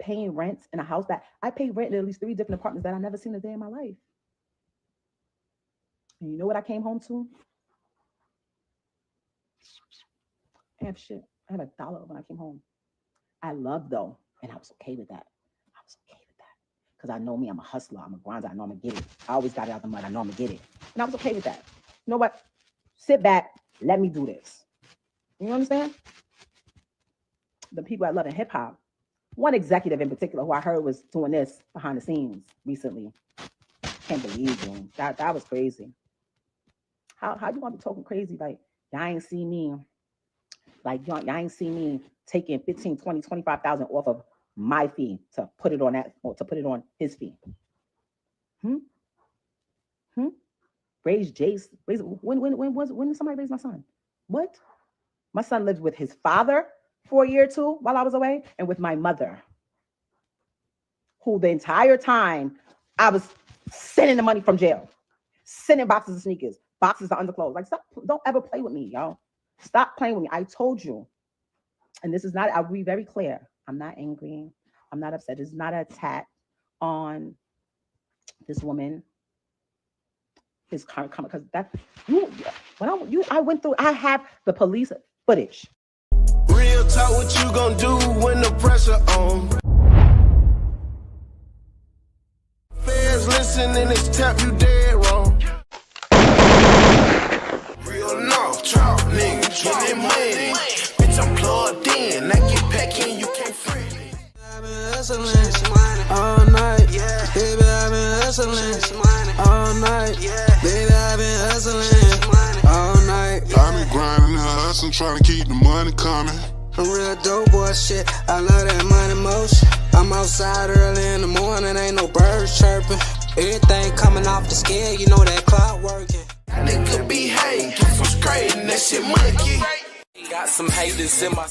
paying rent in a house that I paid rent in at least 3 different apartments that I never seen a day in my life. And you know what I came home to? I have shit. I had $1 when I came home. I loved though, and I was okay with that. Because I know me, I'm a hustler, I'm a grinder, I know I'm gonna get it. I always got it out the mud, I know I'm gonna get it. And I was okay with that. You know what? Sit back, let me do this. You understand? The people I love in hip hop, one executive in particular who I heard was doing this behind the scenes recently. Can't believe it. That was crazy. How you want to be talking crazy? Like, y'all ain't see me. Like, y'all ain't see me taking 15, 20, 25,000 off of my fee to put it on that, or to put it on his fee. Raise Jace. When did somebody raise my son? What? My son lived with his father for a year or 2 while I was away, and with my mother, who the entire time I was sending the money from jail, sending boxes of sneakers, boxes of underclothes. Like, stop, don't ever play with me, y'all. Stop playing with me. I told you, and this is not, I'll be very clear. I'm not angry. I'm not upset. It's not an attack on this woman. His current comment, because that I went through. I have the police footage. Real talk, what you gonna do when the pressure on? Fans listening, it's tap you dead wrong. Real no, trap nigga, getting money. Bitch, I'm plugged in. I get back in, you can't free me. I've been hustling all night, yeah. Baby, I've been hustling all night, yeah. Baby, I've been hustling all night. I've been grinding and hustling, trying to keep the money coming. I'm real dope boy shit, I love that money motion. I'm outside early in the morning, ain't no birds chirping. Everything coming off the scale, you know that clock working. That nigga be hanging from straight and that shit monkey. Got some haters in my